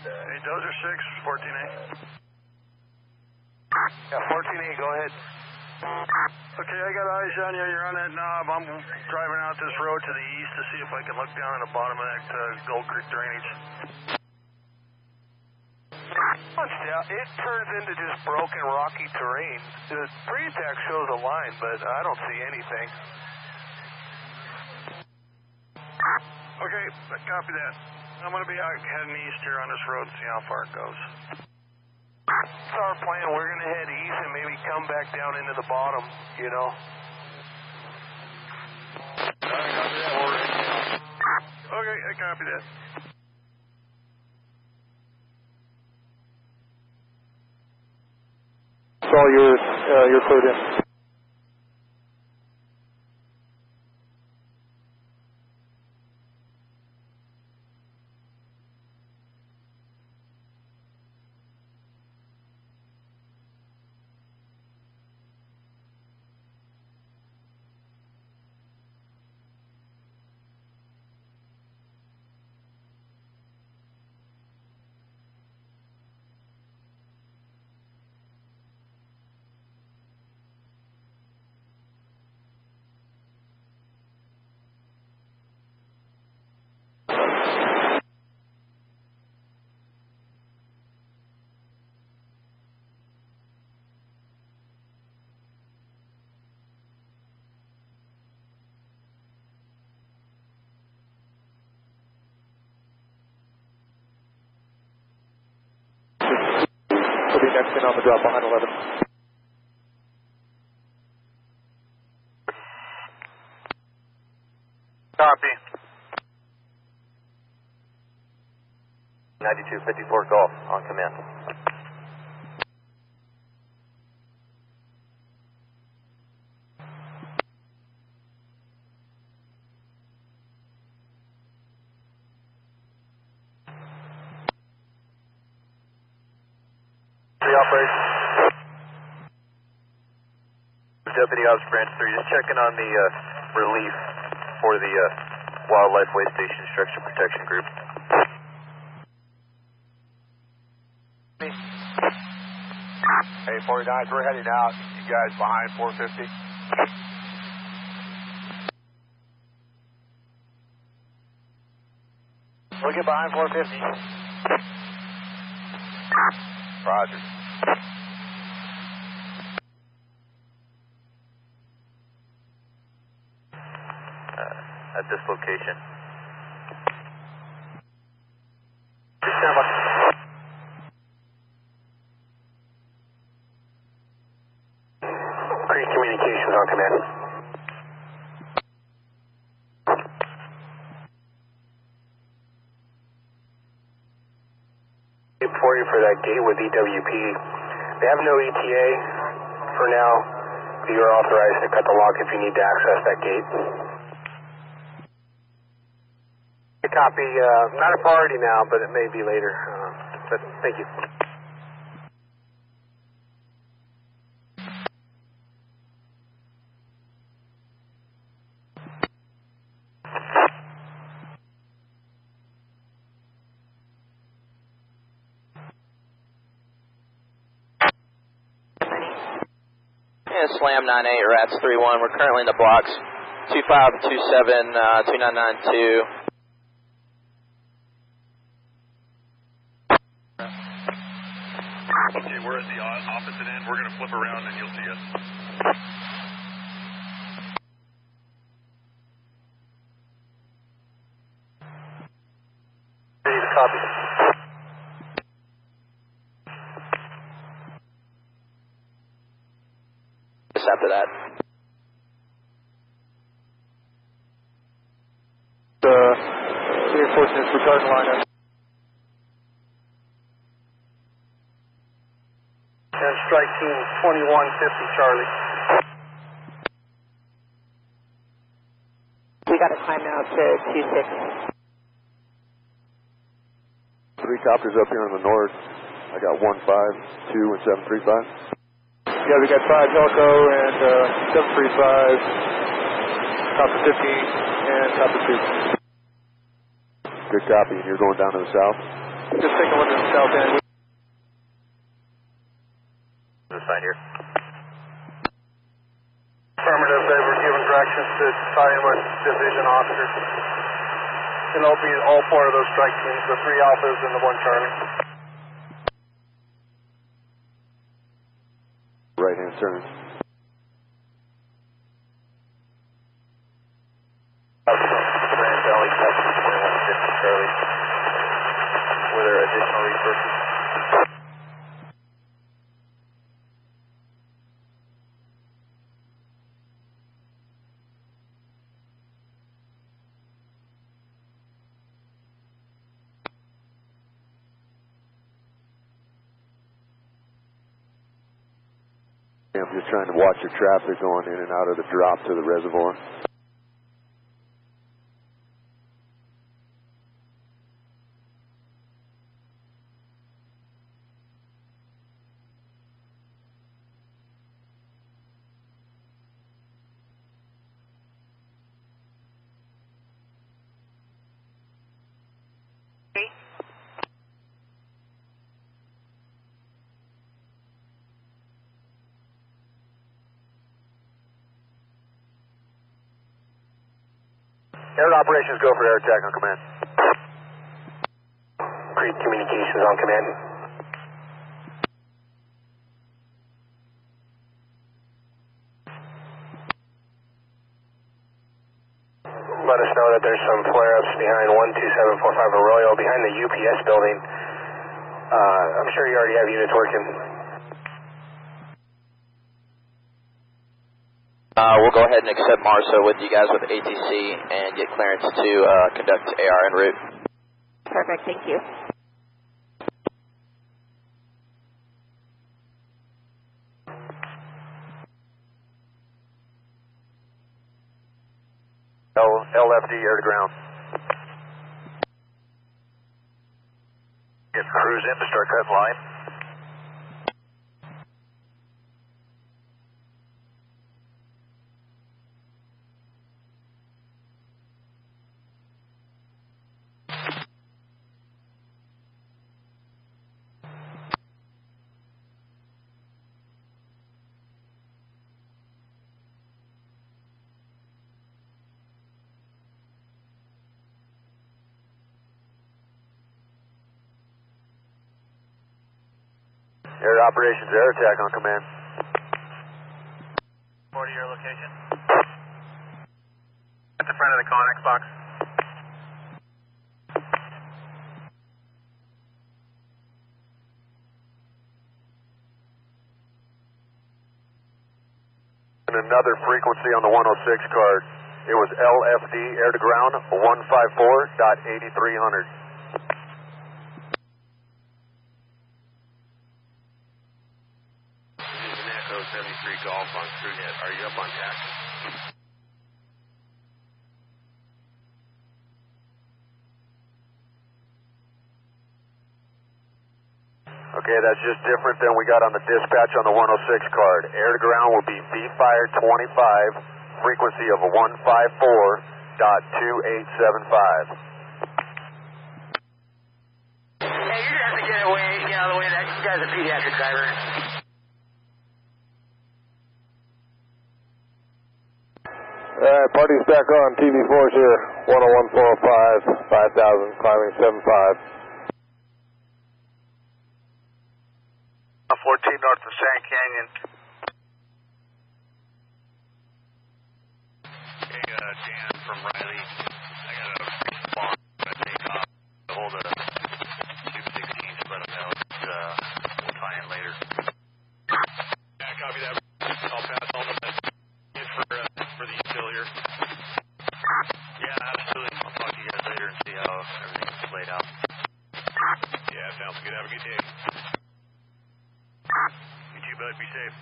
Hey, Dozer 6, 14A. Yeah, 14A, go ahead. Okay, I got eyes on you. You're on that knob. I'm driving out this road to the east to see if I can look down at the bottom of that Gold Creek drainage. It turns into just broken, rocky terrain. The pre-attack shows a line, but I don't see anything. Okay, copy that. I'm going to be out heading east here on this road and see how far it goes. That's our plan. We're going to head east and maybe come back down into the bottom, you know. Okay, I copy that. It's all yours. You're clued in. We'll be next in on the drop behind 11. Copy. 9254 Golf on command. Deputy Officer Branch 3, just checking on the relief for the Wildlife Way Station Structure Protection Group. Hey, 49s, we're heading out. You guys behind 450? We'll get behind 450. Roger. At this location. Creek Communications on command. For you for that gate with EWP. They have no ETA for now. You are authorized to cut the lock if you need to access that gate. Copy. Not a priority now, but it may be later. But thank you. China Slam 98, Rats 31. We're currently in the blocks 2527, 2992. Okay, we're at the opposite end. We're going to flip around and you'll see us. Copy. Just after that. Reinforcements retardant lineup. And strike team 2150 Charlie. We got to climb now to 26. 3 copters up here on the north. I got 1, 5, 2, and 735. Yeah, we got 5 Helco and 735, copter 15, and copter 2. Good copy, and you're going down to the south? Just taking a look at the south end. This side here. Affirmative, they were given directions to tie in with division officers. And they'll be all 4 of those strike teams, the 3 Alphas and the 1 Charlie. Right-hand turn. Grand Valley, Captain 2150 Charlie. Were there additional resources? I'm just trying to watch your traffic going in and out of the drop to the reservoir. Air operations go for air attack on command. Creek communications on command. Let us know that there's some flare-ups behind 12745 Arroyo, behind the UPS building. I'm sure you already have units working. We'll go ahead and accept Marso with you guys with ATC and get clearance to conduct AR en route. Perfect, thank you. LFD air to ground. Get crews in to start cutting line. Air operations, air attack on command. 40 your location. At the front of the Connex box. And another frequency on the 106 card. It was LFD air to ground 154.8300. Echo 73 Golf on TrueNet. Are you up on tax? Okay, that's just different than we got on the dispatch on the 106 card. Air to ground will be V-Fire 25, frequency of 154.2875. Hey, you're going to have to get out of the way. That guy's a pediatric driver. Alright, party's back on. TV4's here. 101.405, 5,000, climbing 75. 14 north of Sand Canyon. Hey, Dan from Riley. I got a response. I'm going to take off. Hold a 216 to let them know. We'll tie in later. Yeah, copy that. I'll pass all the messages for the util here. Yeah, absolutely. I'll talk to you guys later and see how everything's played out. Yeah, sounds good. Have a good day. You too, bud. Be safe.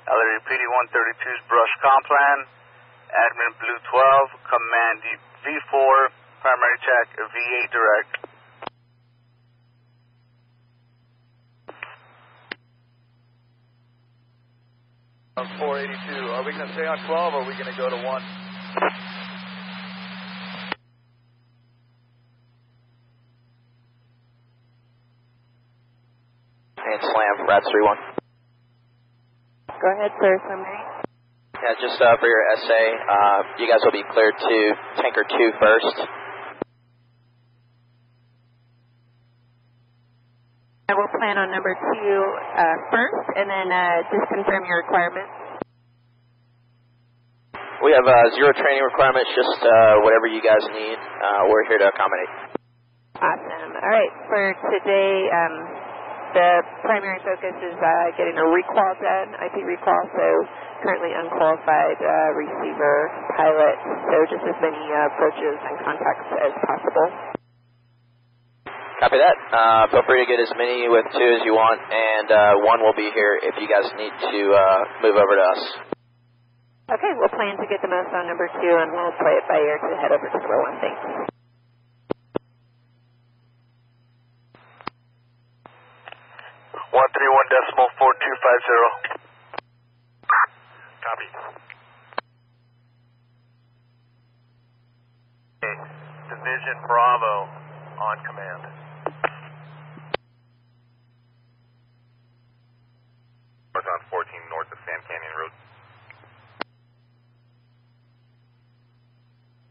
LA PD 132's brush complan. Admin Blue 12. Command V4. Primary check V8 direct. On 482. Are we going to stay on 12 or are we going to go to 1? And slam, Rats 3-1. Go ahead, sir. Summary. Yeah, just for your SA, you guys will be cleared to Tanker 2 first. I will plan on number 2 first, and then just confirm your requirements. We have zero training requirements, just whatever you guys need. We're here to accommodate. Awesome. All right. For today, the primary focus is getting a requal done, IP requal, so currently unqualified receiver, pilot, so just as many approaches and contacts as possible. Copy that. Feel free to get as many with 2 as you want, and 1 will be here if you guys need to move over to us. Okay, we'll plan to get the most on number 2, and we'll play it by ear to head over to number 1. Thanks. 131.4250. Copy. Okay. Division Bravo on command. On 14 north of Sand Canyon Road.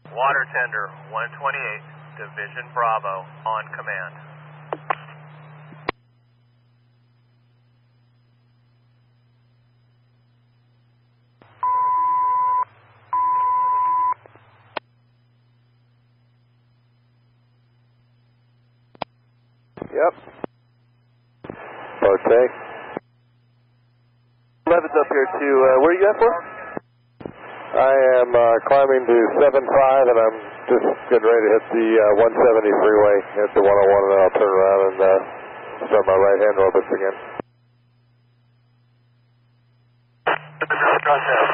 Water tender 128, Division Bravo on command. Yep. Okay. 11's up here too. Where are you at for? I am climbing to 75, and I'm just getting ready to hit the 170 freeway, hit the 101, and then I'll turn around and start my right-hand orbits again. Contact.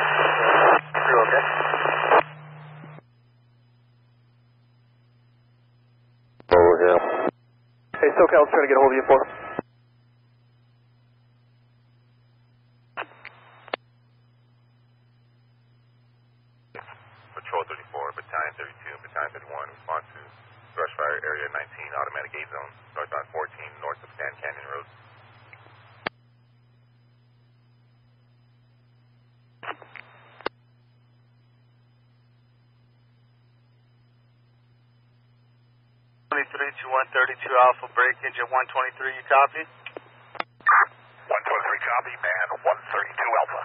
You okay? Over here. Hey, SoCal's trying to get a hold of you for. Patrol 34, Battalion 32, Battalion 31, response to brush fire area 19, automatic gate zone, northbound 14, north of Sand Canyon Road. To 132 Alpha, break engine 123, you copy? 123 copy, man, 132 Alpha.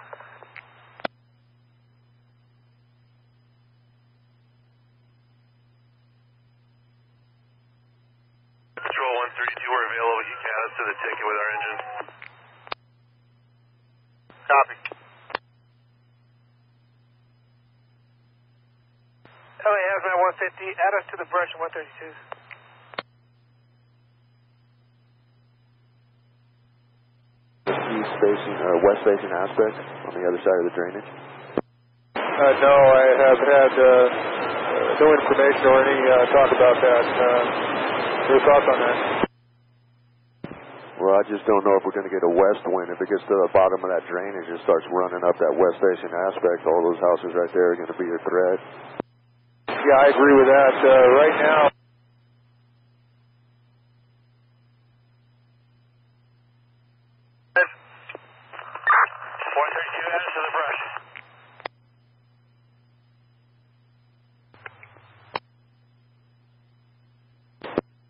Patrol 132 are available. You can add us to the ticket with our engine. Copy. LA Hazmat 150, add us to the brush 132. West facing aspect on the other side of the drainage? No, I have had no information or any talk about that. Your thoughts on that? Well, I just don't know if we're going to get a west wind. If it gets to the bottom of that drainage and starts running up that west facing aspect, all those houses right there are going to be a threat. Yeah, I agree with that. Right now, add us to the brush.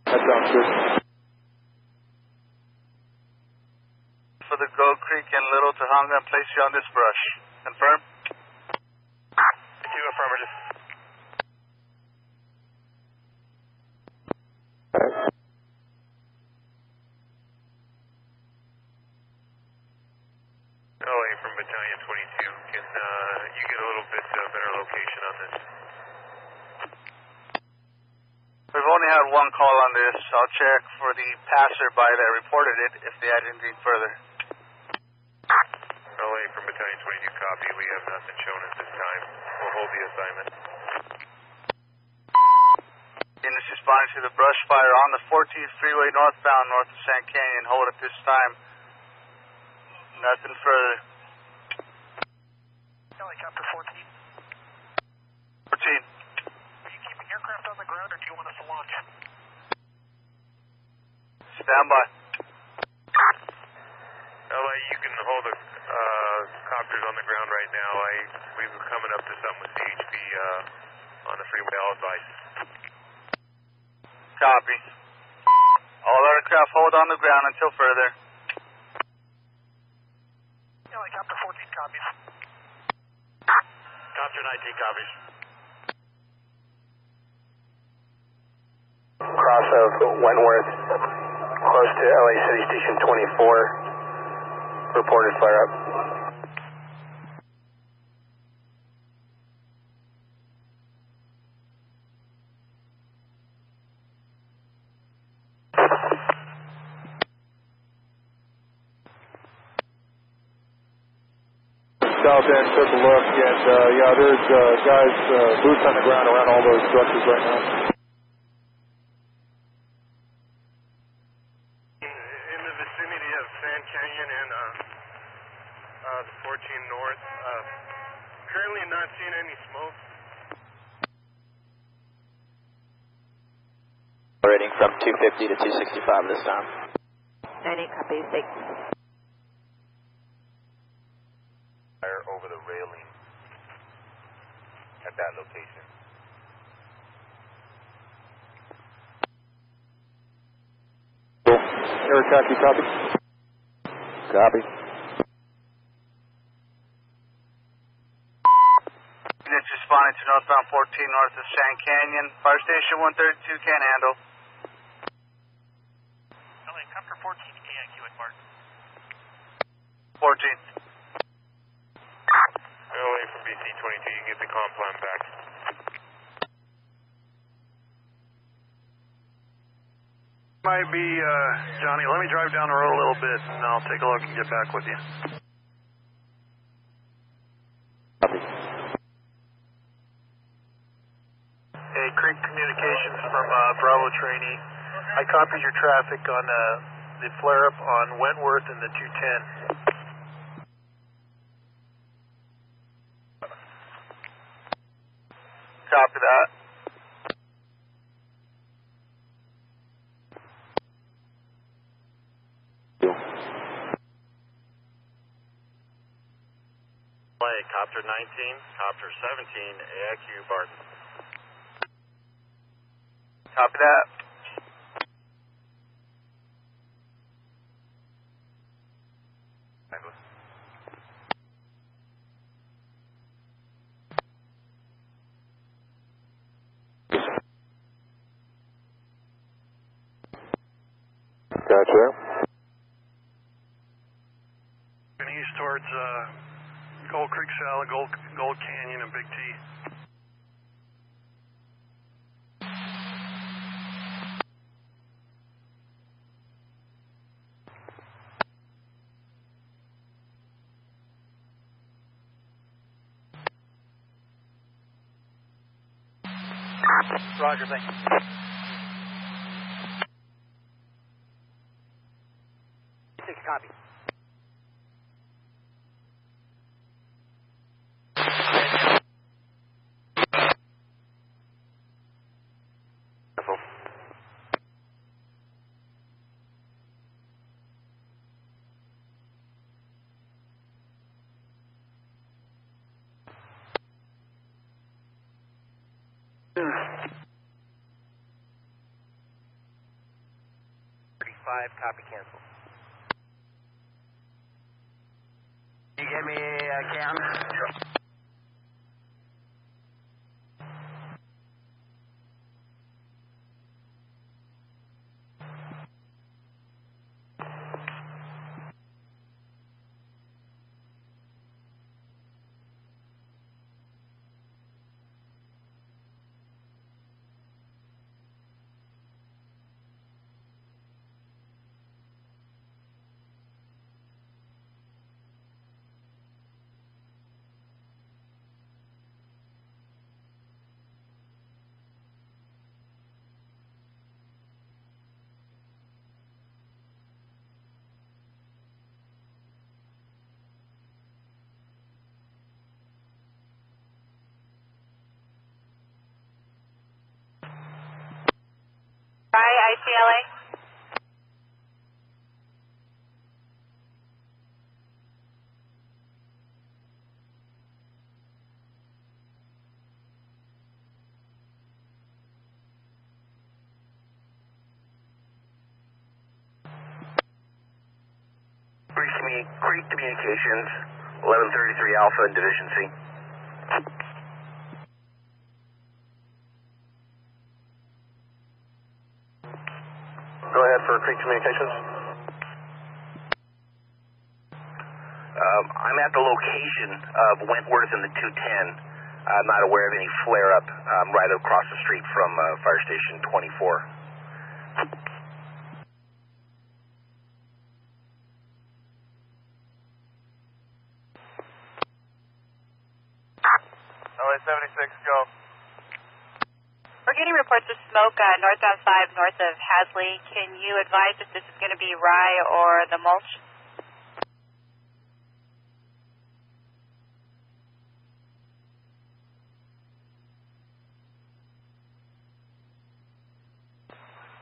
That sounds good. For the Gold Creek and Little Tahonga and place you on this brush. Confirm? Thank you, affirmative. LA from Battalion 22. Can you get a little bit better location on this? We've only had one call on this. I'll check for the passerby that reported it if they had anything further. LA from Battalion 22, copy. We have nothing shown at this time. We'll hold the assignment. Units responding to the brush fire on the 14th Freeway northbound north of San Canyon. Hold at this time. Nothing further. Helicopter 14. 14. Are you keeping aircraft on the ground or do you want us to launch? Stand by. LA, you can hold the copters on the ground right now. We were coming up to something with CHP on the freeway, all advice. Copy. All aircraft hold on the ground until further. Helicopter 14 copies. Copter 19 copies. Cross of Wentworth, close to LA City Station 24. Reported flare up. South end took a look, and yeah, there's guys, boots on the ground around all those structures right now. In the vicinity of San Canyon and the 14 North. Currently not seeing any smoke. Rating from 250 to 265 this time. 98 copies, thanks. Fire over the railing at that location. Air attack, you copy? Copy. Units responding to northbound 14 north of San Canyon. Fire station 132 can't handle. Helicopter 14, AIQ at Martin. 14. LA from BC 22, you can get the comm plan back. Might be, Johnny, let me drive down the road a little bit and I'll take a look and get back with you. Hey, Creek Communications from Bravo Trainee. I copied your traffic on the flare-up on Wentworth and the 210. Copy that. Copter 19, Copter 17, AIQ Barton. Copy that. Gotcha. East towards Gold Creek Salad, Gold Canyon, and Big T. Roger, thank you. Take a copy. copy cancel. You get me a cam? ICLA. Creek Communications, 1133 Alpha in Division C. Go ahead for Creek Communications. I'm at the location of Wentworth and the 210. I'm not aware of any flare-up right across the street from Fire Station 24. LA 76, go. We're getting reports of smoke northbound 5 north of Hasley. Can you advise if this is going to be rye or the mulch?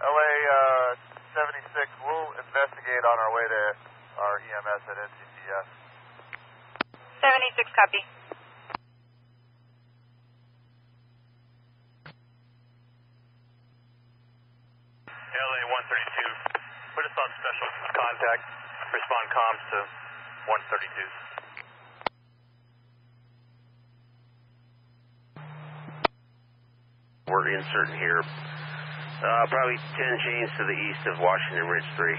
LA 76, we'll investigate on our way to our EMS at NCCS. 76, copy. LA 132, put us on special contact. Respond comms to 132. We're inserting here. Probably 10 chains to the east of Washington Ridge 3.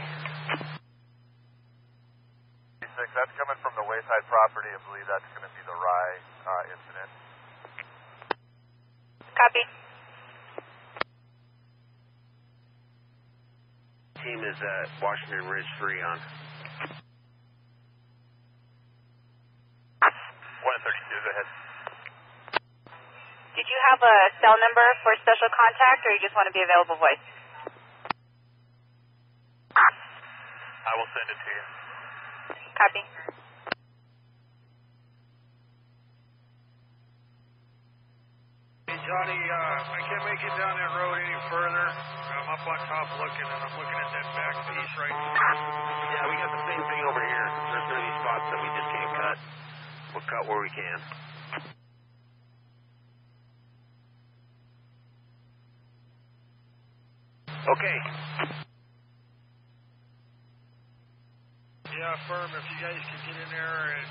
That's coming from the Wayside property. I believe that's going to be the Rye incident. Copy. Team is at Washington Ridge 3 on. 132, go ahead. Did you have a cell number for special contact, or you just want to be available voice? I will send it to you. Copy. Hey, Johnny, I can't make it down that road any further. I'm up on top looking, and I'm looking at that back piece right now. Yeah, we got the same thing over here. There's going to be spots that we just can't cut. We'll cut where we can. Okay. Yeah, firm. If you guys can get in there and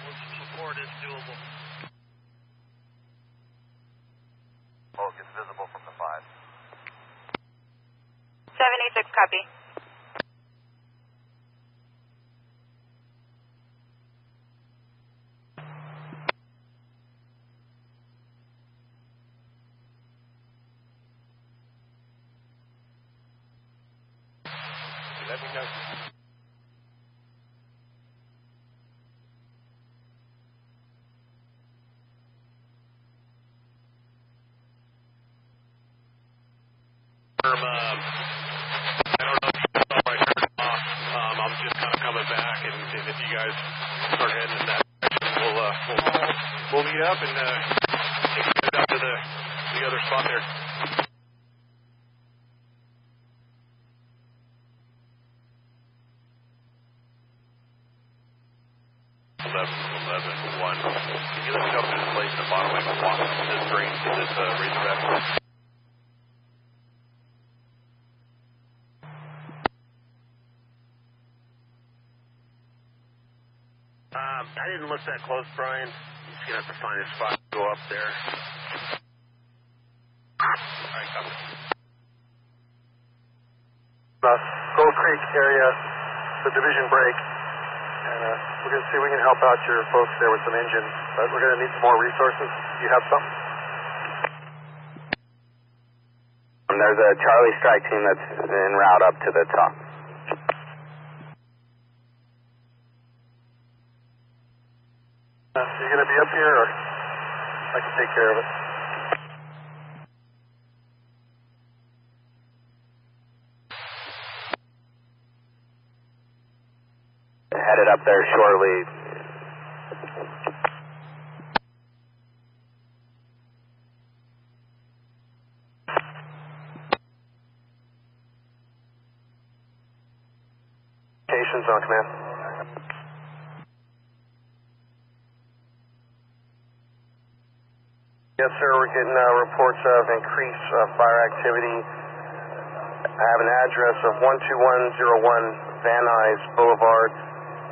with some support, it's doable. Smoke is visible from the 5. 76, copy. Let me know. I don't know if you saw my turn off. I'm just kind of coming back, and if you guys start heading in that direction, we'll meet up and take you guys out to the other spot there. Can you let me know if there's a place in the bottom I can walk this drain to this Razorback? I didn't look that close, Brian. I'm just going to have to find a spot to go up there. Gold Creek area, the division break. And we're going to see if we can help out your folks there with some engines. But we're going to need some more resources. Do you have some? There's a Charlie strike team that's en route up to the top. You're going to be up here, or I can take care of it? Headed up there shortly. Communications on command. Yes, sir. We're getting reports of increased fire activity. I have an address of 12101 Van Nuys Boulevard,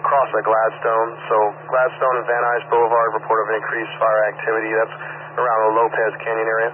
across the Gladstone. So Gladstone and Van Nuys Boulevard report of increased fire activity. That's around the Lopez Canyon area.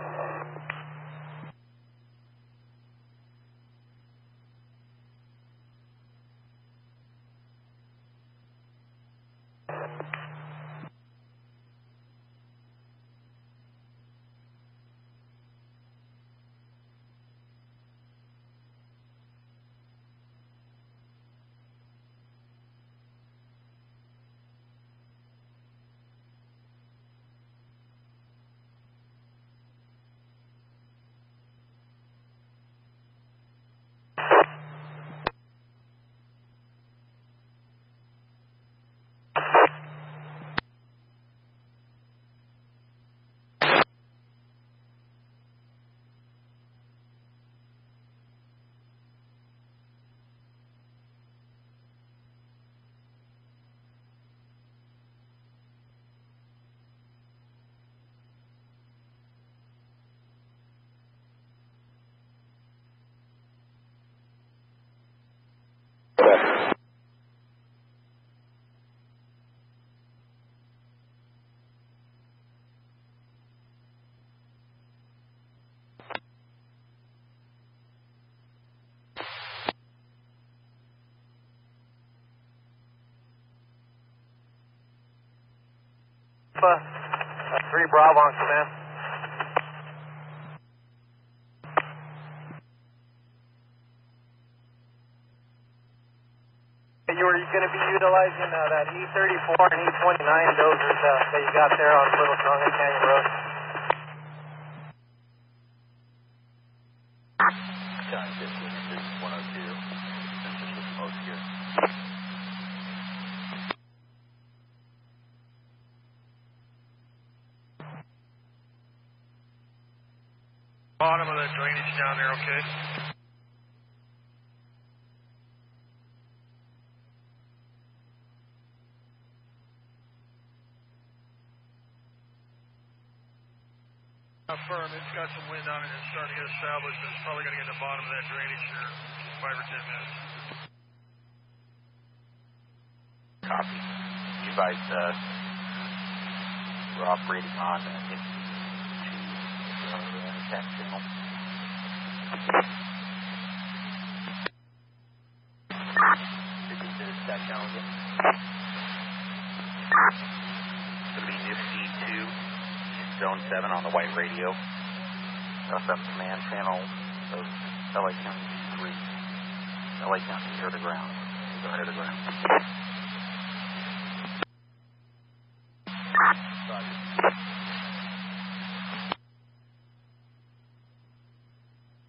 Alpha 3 Bravo on command. You were going to be utilizing that E34 and E29 dozers that you got there on Little Tonga Canyon Road. John 15, this is 102. This is the smoke here. Bottom of that drainage down there, okay? Not firm. It's got some wind on it. It's starting to get established. It's probably going to get to the bottom of that drainage here in 5 or 10 minutes. Copy. You guys were operating on that signal. Did you do that channel again? It's going to be Nifty 2, Zone 7 on the white radio. FM command channel of LA County 3. LA County, you're to ground. Go ahead to ground.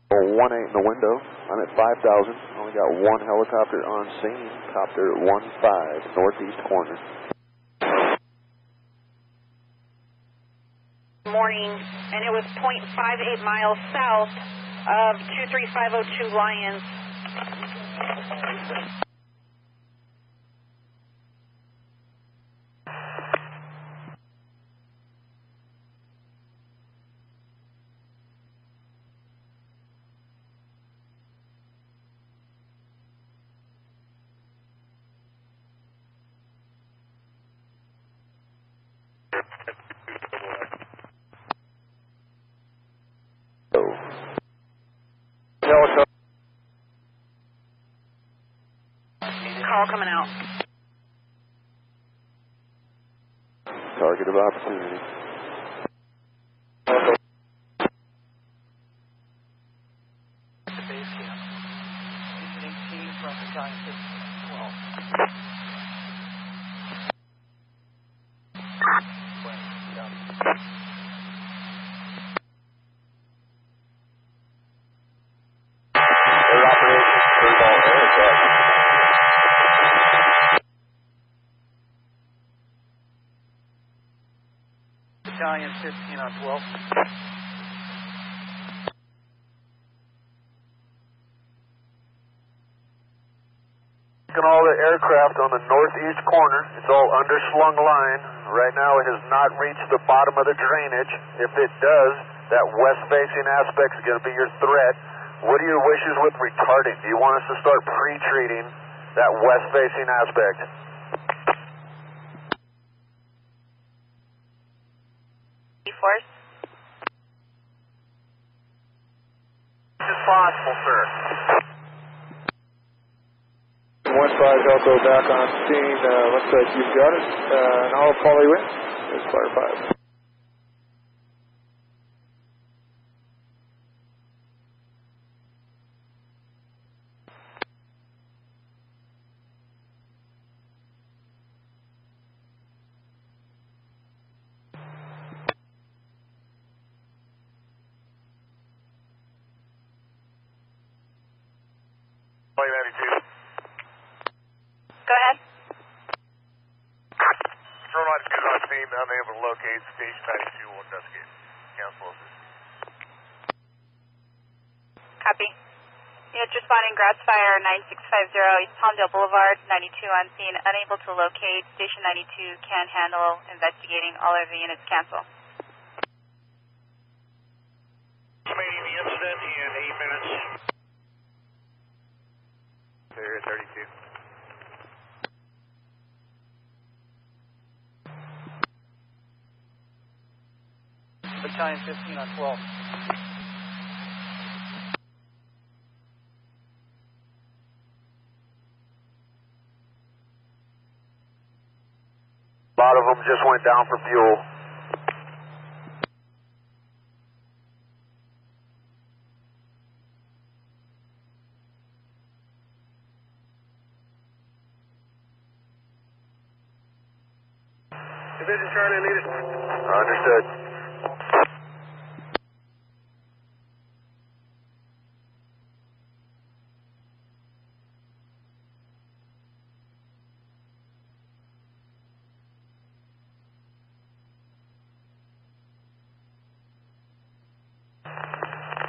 Oh, 1-8 in the window. I'm at 5,000. Only got one helicopter on scene. Copter at 1-5, northeast corner. Morning, and it was 0.58 miles south of 23502 Lions. Helico. Call coming out. Target of opportunity. The base camp. Using 18 from battalion 12. Battalion 15 on 12. All the aircraft on the northeast corner. It's all underslung line. Right now it has not reached the bottom of the drainage. If it does, that west-facing aspect is going to be your threat. What are your wishes with retarding? Do you want us to start pre-treating that west-facing aspect? Force? It's possible, sir. 1-5 Delco back on scene. Looks like you've got it. And I'll follow you in. There's Fire 5. Go ahead. Control 92 is on scene, unable to locate. Station 92 will investigate. Cancel assist. Copy. Units responding, Grass Fire 9650 East Palmdale Boulevard, 92 on scene, unable to locate. Station 92 can handle investigating. All of the units cancel. Estimating the incident in 8 minutes. Area 32. Battalion 15 on 12. A lot of them just went down for fuel. Division Charlie, lead us. Understood.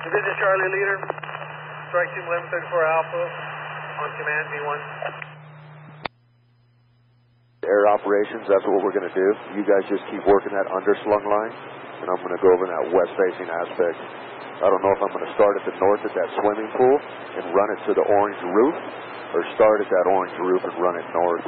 Division Charlie, leader. Strike team 1134 Alpha. On command, V1. Air operations, that's what we're going to do. You guys just keep working that underslung line, and I'm going to go over that west-facing aspect. I don't know if I'm going to start at the north at that swimming pool and run it to the orange roof, or start at that orange roof and run it north.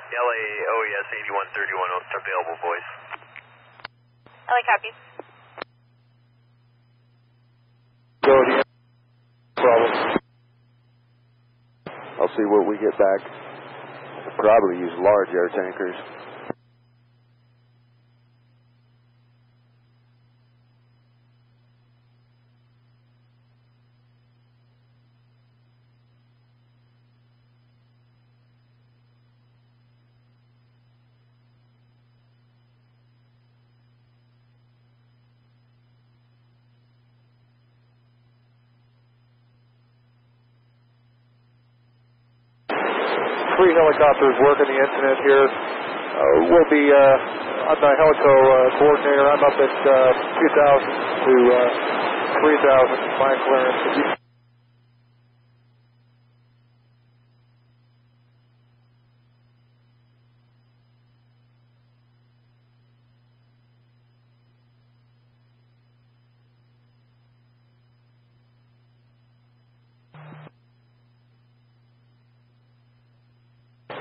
LA OES 8131 available, boys. LA copies. Go again. Problem. I'll see what we get back. We'll probably use large air tankers. Three helicopters working the incident here. We'll be, I'm the helico coordinator. I'm up at 2,000 to 3,000 my clearance.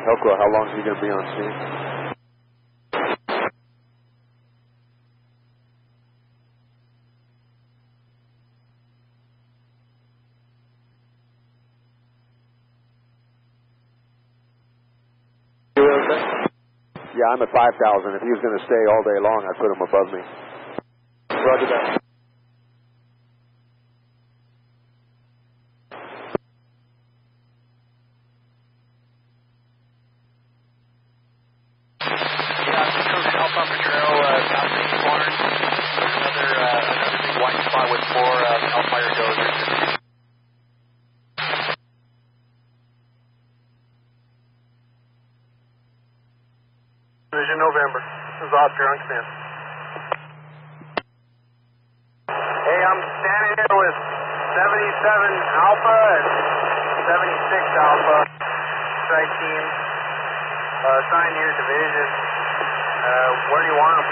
Helco, how long is he going to be on scene? Yeah, I'm at 5,000. If he was going to stay all day long, I'd put him above me. Roger that. Division November. This is Oscar on command. Hey, I'm standing here with 77 Alpha and 76 Alpha strike team assigned to your division. Where do you want them?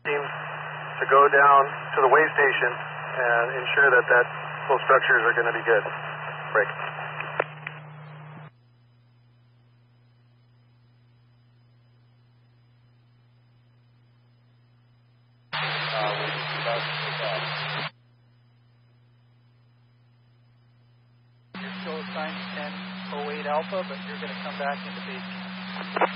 Team to go down to the way station and ensure that those structures are going to be good. Break. You're still assigned 1008 Alpha, but you're going to come back into base camp.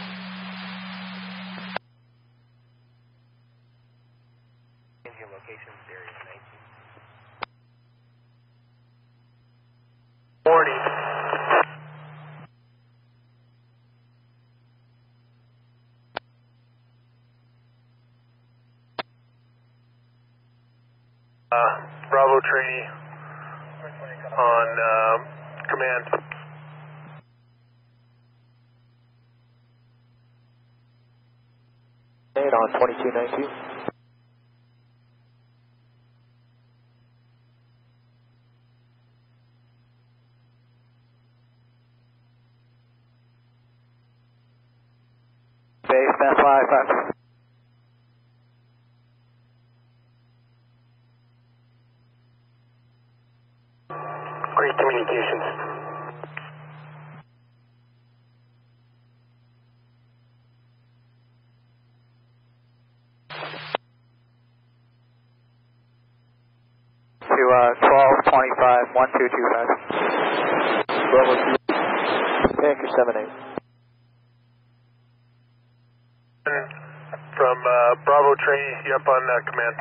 Your location series 19. 40. Bravo trainee on command. And on 2219. Base, stand 5. Great communications. To 1225, 1225. Bravo 2. Tanker 78. From Bravo trainee, you up on command.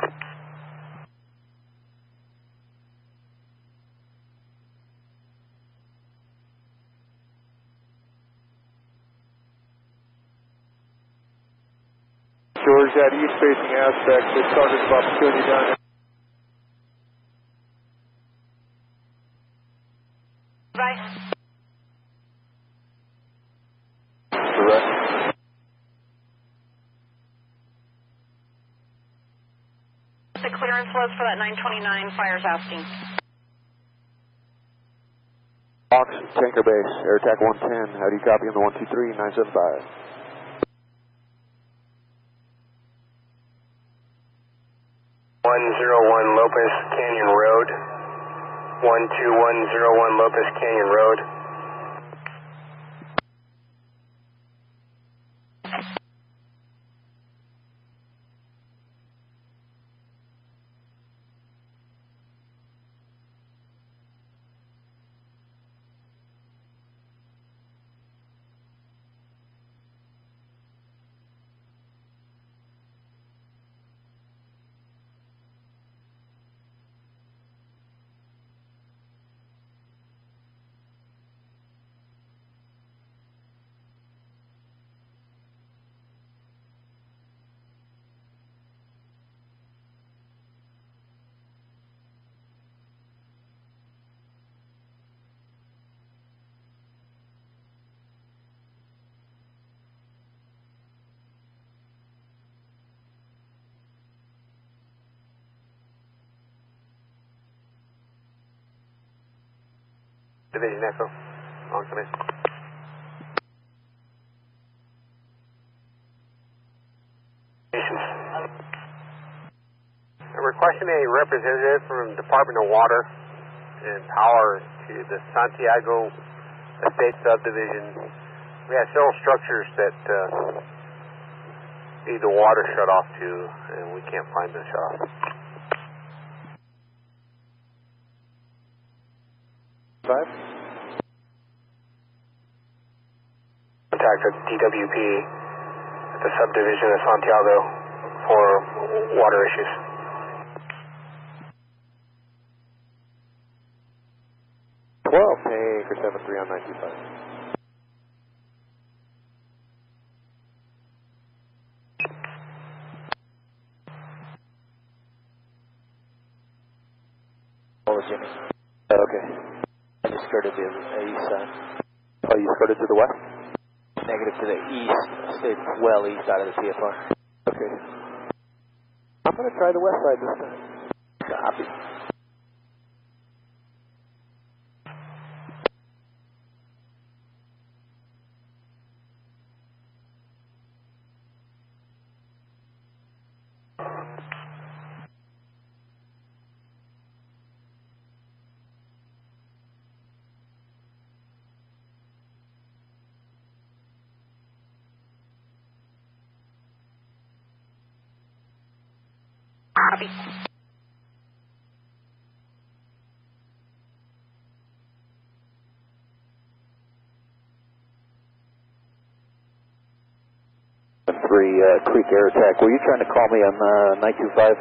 George, that east-facing aspect, the target of opportunity down there. Right. Correct. The clearance was for that 929 fires asking. Fox, Tanker Base, Air Attack 110. How do you copy on the 123, 975? 101 Lopez Canyon Road. 12101 Lopez Canyon Road. Division Echo, on command. estimate representative from Department of Water and Power to the Santiago Estate Subdivision. We have several structures that need the water shut off to, and we can't find the shut off. Five. Contact at DWP at the subdivision of Santiago for water issues. Anchor 73 on 925. What was Jimmy? Okay. I just skirted the east side. Oh, you skirted to the west? Negative to the east. Stayed well east out of the TFR. Okay. I'm going to try the west side this time. Copy. Copy. Creek Air Attack. Were you trying to call me on 925?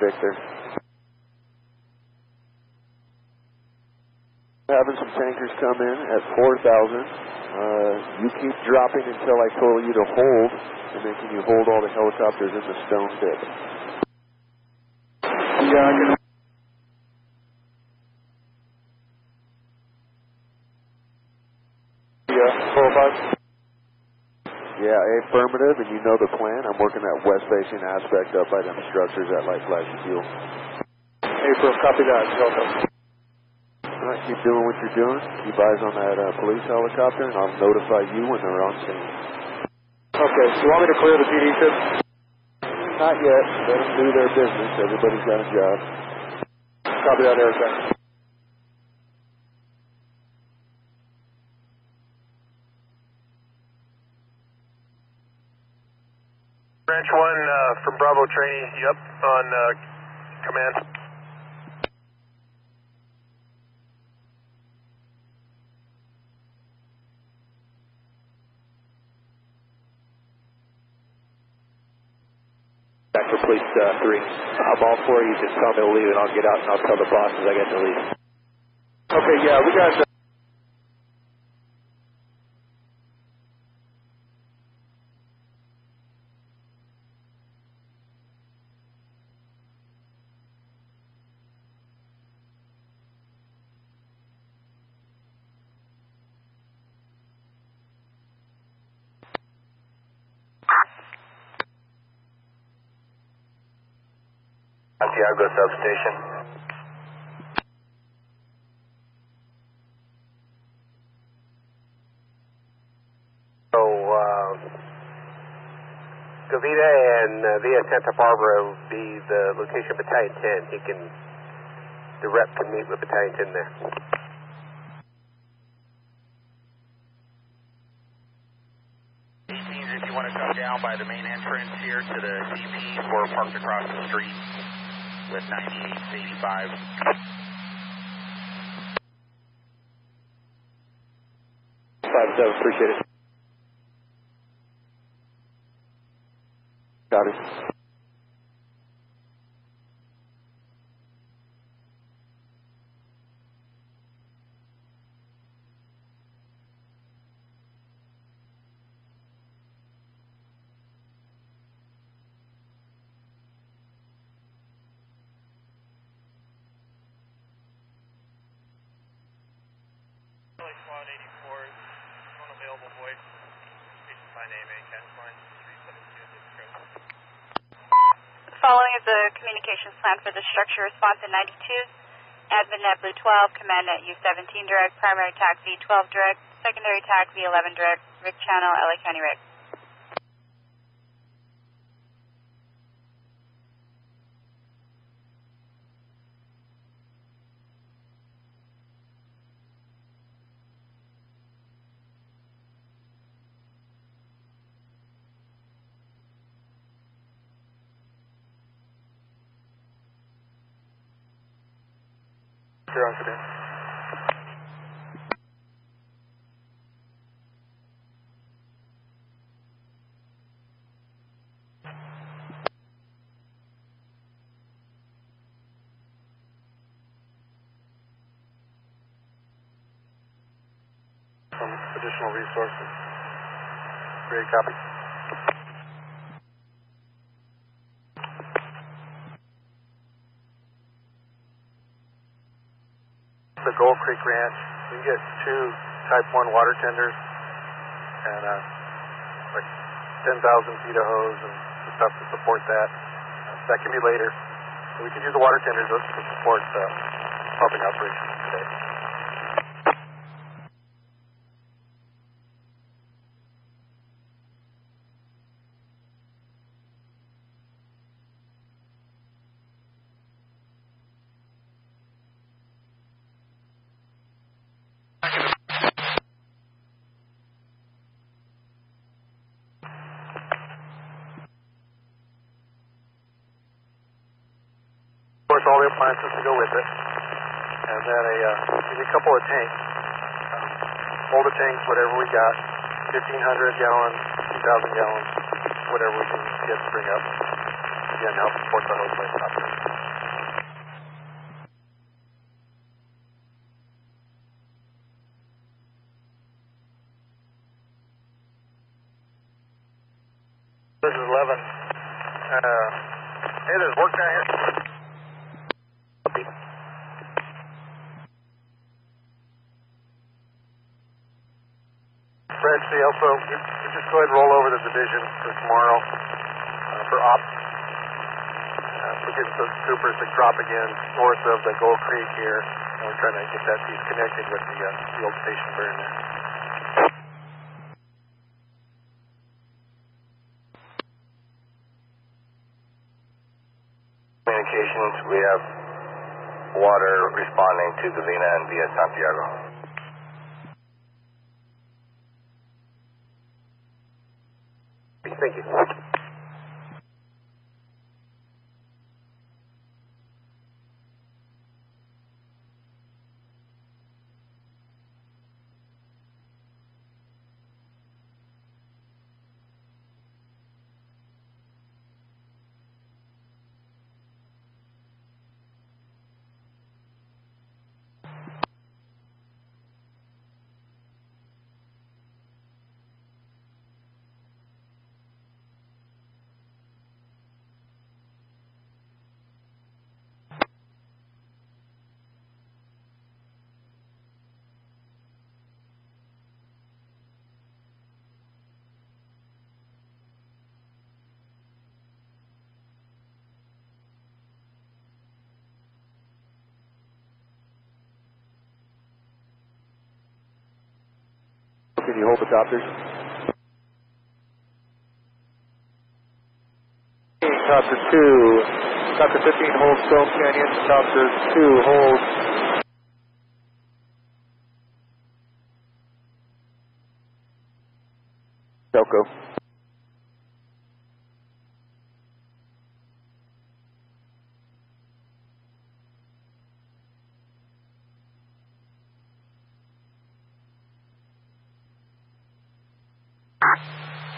Victor. Having some tankers come in at 4,000. You keep dropping until I told you to hold, and then can you hold all the helicopters in the stone pit? Yeah, I can. Yeah, 405. Yeah, affirmative, and you know the plan. I'm working that west-facing aspect up by them structures at Light Flash Fuel. April, copy that. All right, keep doing what you're doing. Keep eyes on that police helicopter, and I'll notify you when they're on scene. Okay, so you want me to clear the PD ship? Not yet. Let them do their business. Everybody's got a job. Copy that, Eric. Branch 1 from Bravo Training, you up on command? Back to Police 3. I'm all for you. Just tell me to leave and I'll get out and I'll tell the bosses I got to leave. Okay, yeah, we got... Santiago substation. So, Gavita and via Santa Barbara will be the location of Battalion 10. He can, the rep can meet with Battalion 10 there. If you want to come down by the main entrance here to the CPs, we're parked across the street with 98 to 85. Appreciate it. Got it. Squad 84 is unavailable voice. Station sign AMA, cash line 372. Following is the communications plan for the structure response in 92. Admin net Blue 12, command net U17 direct, primary TAC V12 direct, secondary TAC V11 direct, RIC channel, LA County RIC. Zero incident. Some additional resources. Great copy. The Gold Creek Ranch, we can get 2 Type 1 water tenders and like 10,000 feet of hose and stuff to support that. That can be later. So we can use the water tenders to support pumping operations today. Of course, all the appliances to go with it, and then a couple of tanks. Hold the tanks, whatever we got, 1,500 gallons, 2,000 gallons, whatever we can get to bring up. Again, help support the hose line operation. This is 11. Hey, there's work down here. Fred, see, also, you just go ahead and roll over the division for tomorrow for ops. We're getting some troopers to drop again north of the Gold Creek here, and we're trying to get that piece connected with the old station burn there. Communications, we have water responding to Galena and via Santiago. Thank you. Can you hold the copters? Copter 2, Copter 15 hold Stone Canyon, Copter 2 hold. Delco.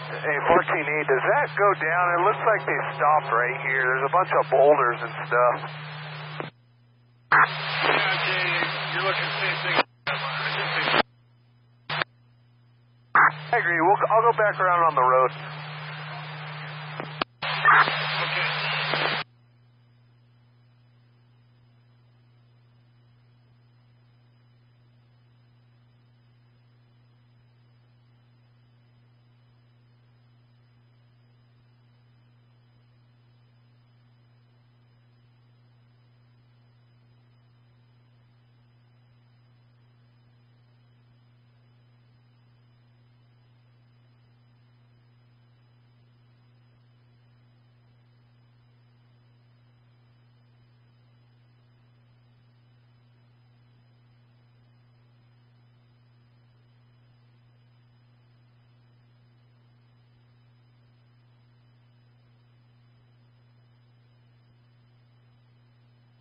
Hey, 14E, does that go down? It looks like they stopped right here. There's a bunch of boulders and stuff. Yeah, Jay, you're looking at the same thing. I agree. I'll go back around on the road. Okay.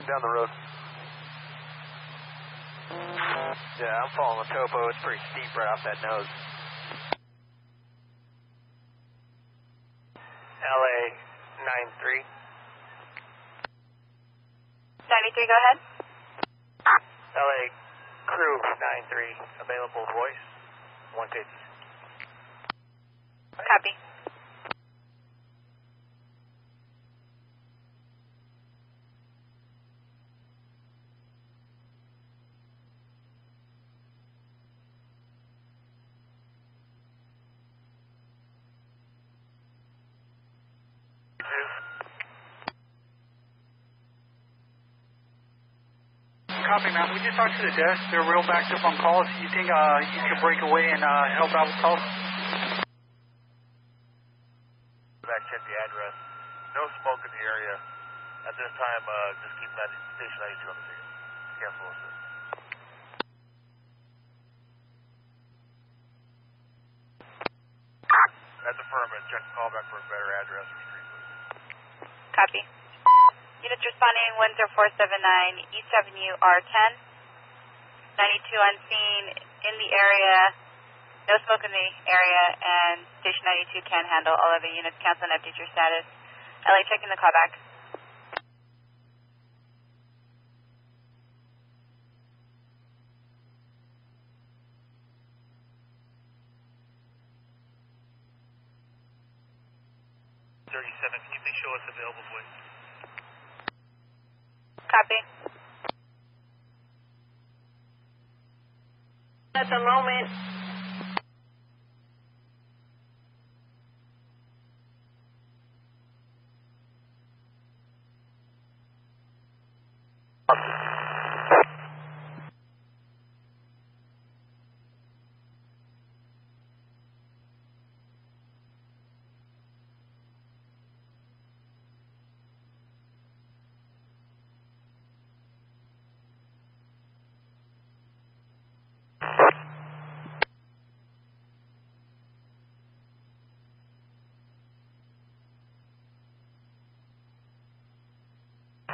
down the road. Yeah, I'm following the topo. It's pretty steep right off that nose. LA 93. 93, go ahead. LA crew 93, available voice 150. Copy. Copy, man. We just talked to the desk. They're real backed up on calls. You think you could break away and help out with calls? Back check the address. No smoke in the area. At this time, just keep that station 92 on the scene. Cancel assist. That's affirmative. Check the callback for a better address or street, please. Copy. Units responding 10479 East Avenue R10. 92 on scene in the area. No smoke in the area, and Station 92 can handle. All other units cancel and update your status. LA checking the callback. Can you please show us available voice? Copy. At the moment,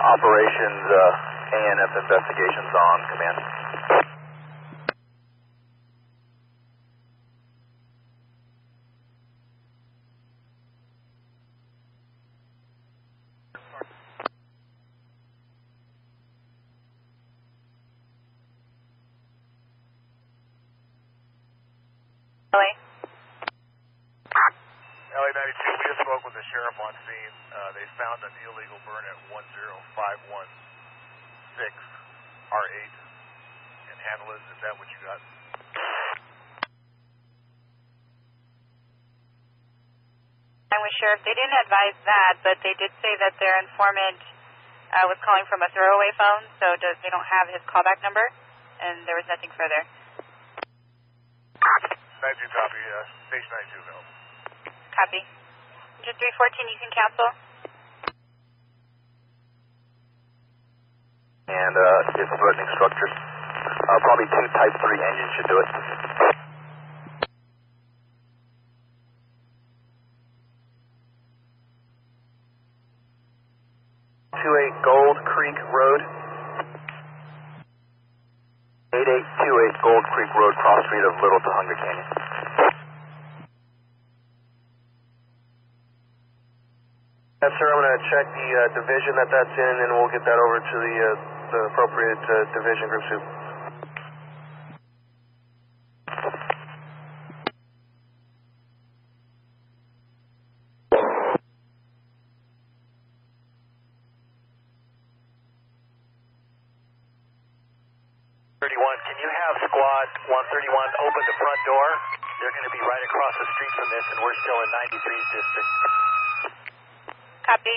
Operations ANF investigations on command. LA 92, we just spoke with the sheriff on scene. They found an illegal burn at 10516 R8 in Handlin. Is that what you got? I'm with Sheriff. They didn't advise that, but they did say that their informant was calling from a throwaway phone, so they don't have his callback number, and there was nothing further. 92 copy, station 92 available. Copy. Engine 314, you can cancel. And it's threatening structures. Probably 2 Type 3 engines should do it. Gold Creek Road. 8828 Gold Creek Road, cross street of Little Tujunga Canyon. Yes, sir. I'm going to check the division that's in, and we'll get that over to the appropriate division group soup. Can you have squad 131 open the front door? They're going to be right across the street from this, and we're still in 93's district. Copy.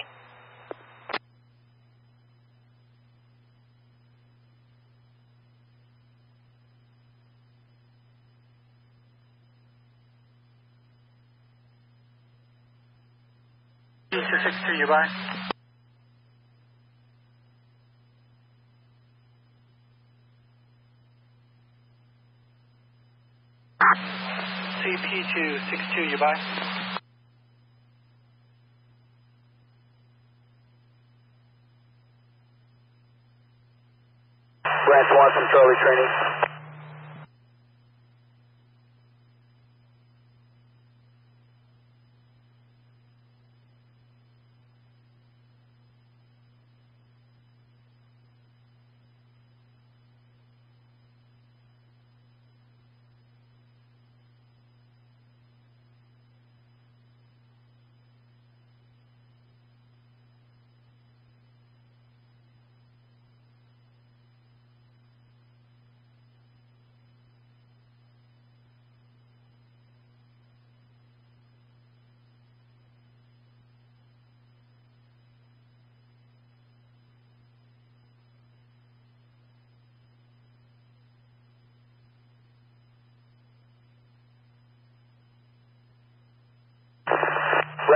C62, you by? CP262, you by?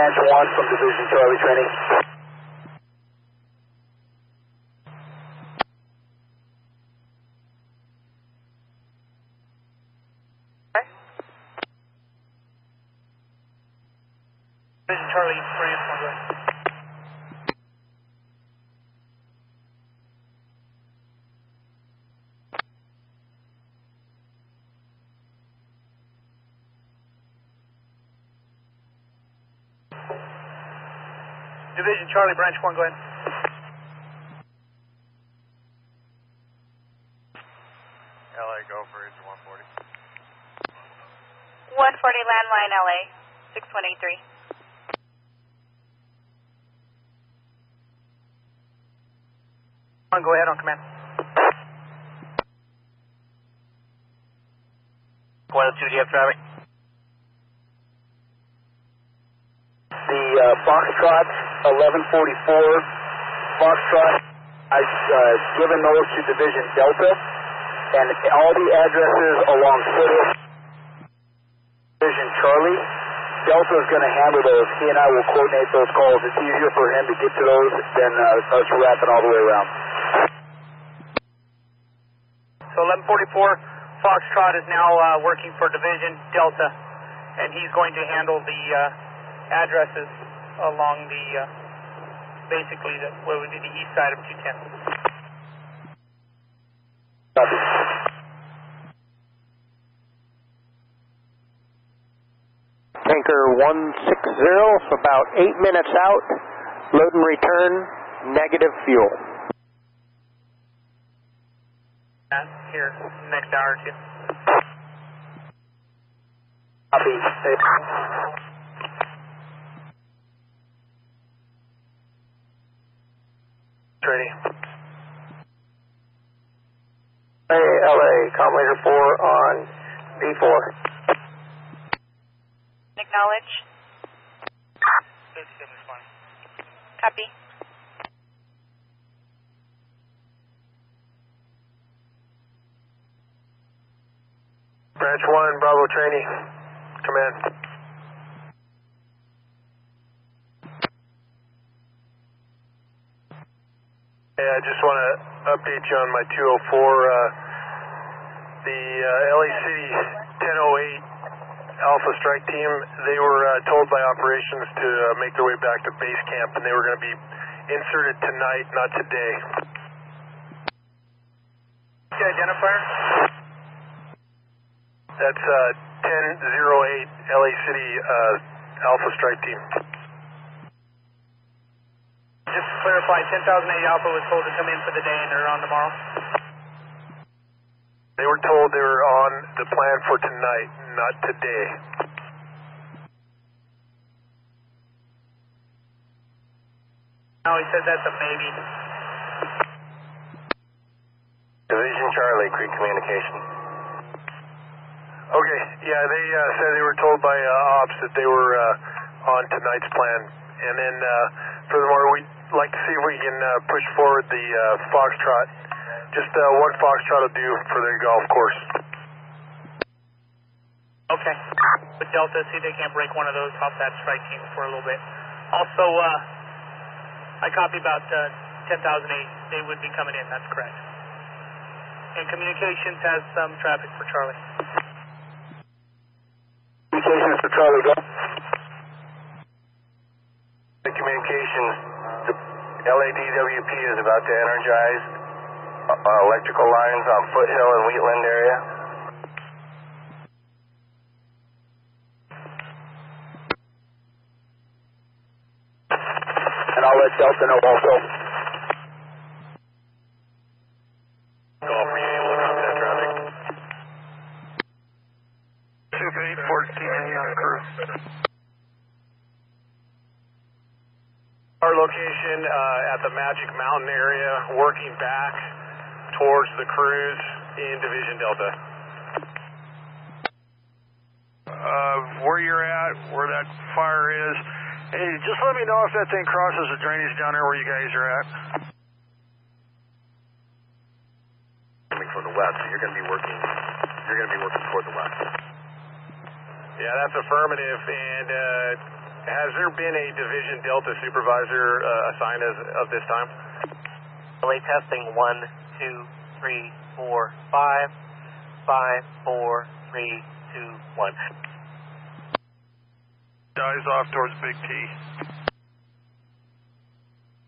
Branch 1 from Division Charlie training. Division Charlie Branch 1, go ahead. Division Charlie, Branch 1, go ahead. LA, go for it, 140. 140 landline LA, 6183. Go ahead on command. 102, do you have traffic? The Foxtrot 1144, Foxtrot, I've given those to Division Delta, and all the addresses along Division Charlie, Delta is going to handle those. He and I will coordinate those calls. It's easier for him to get to those than us wrapping all the way around. So 1144 Foxtrot is now working for Division Delta, and he's going to handle the addresses along the, basically, what would be the east side of 210. Copy. Tanker 160, about 8 minutes out, load and return, negative fuel. Here, next hour or two. Copy. Ready. Hey, LA, Comlator 4 on B4. Acknowledge. 37 is fine. Copy. Branch 1, Bravo training. Command. Hey, I just want to update you on my 204. The LA City 1008 Alpha Strike Team, they were told by operations to make their way back to base camp, and they were going to be inserted tonight, not today. Okay, identifier? That's 1008 LA City Alpha Strike Team. Just to clarify, 10,008 Alpha was told to come in for the day and they're on tomorrow? They were told they were on the plan for tonight, not today. No, he said that's a maybe. Division Charlie, Creek Communication. Okay, yeah, they said they were told by ops that they were on tonight's plan. And then, furthermore, we'd like to see if we can push forward the Foxtrot. Just one Foxtrot will do for the golf course. Okay. But Delta, see if they can't break one of those off that strike team for a little bit. Also, I copy about 10,008. They would be coming in, that's correct. And communications has some traffic for Charlie. Communications for Charlie, go. The communications, the LADWP is about to energize electrical lines on Foothill and Wheatland area. And I'll let Delta know also. Golf, are you able to copy that traffic? Soup 814 on crew. Our location at the Magic Mountain area, working back towards the cruise in Division Delta. Where you're at, where that fire is. Hey, just let me know if that thing crosses the drainage down there where you guys are at. Coming from the west, so you're going to be working toward the west. Yeah, that's affirmative. And Has there been a Division Delta supervisor assigned as of this time? Relay testing 1, 2, 3, 4, 5, 5, 4, 3, 2, 1. Eyes off towards Big T.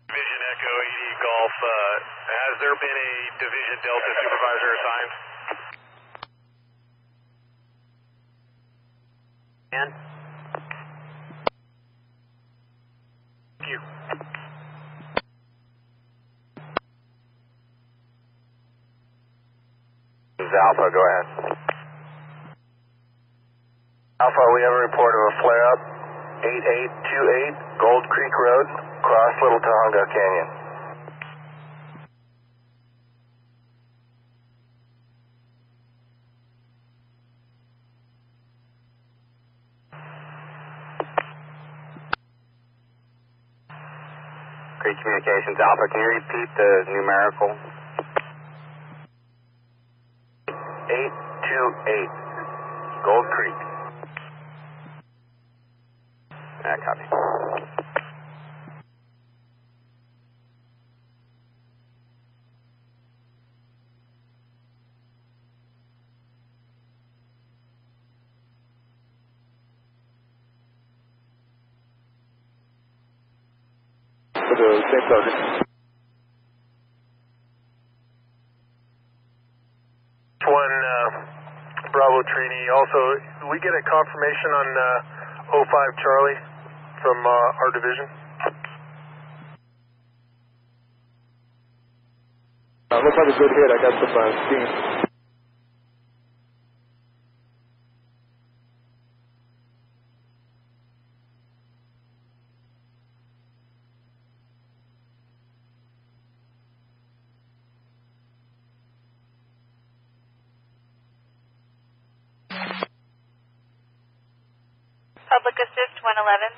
Division Echo 80 Golf, has there been a Division Delta supervisor assigned? And? Thank you. This is Alpha, go ahead. Alpha, we have a report of a flare-up, 8828 Gold Creek Road, across Little Tahonga Canyon. Creek Communications, Alpha, can you repeat the numerical? 828 Gold Creek. Copy. For the same target. Bravo Trini. Also, we get a confirmation on 05 Charlie from our division. Looks like a good hit. I got some steam. Public Assist 111.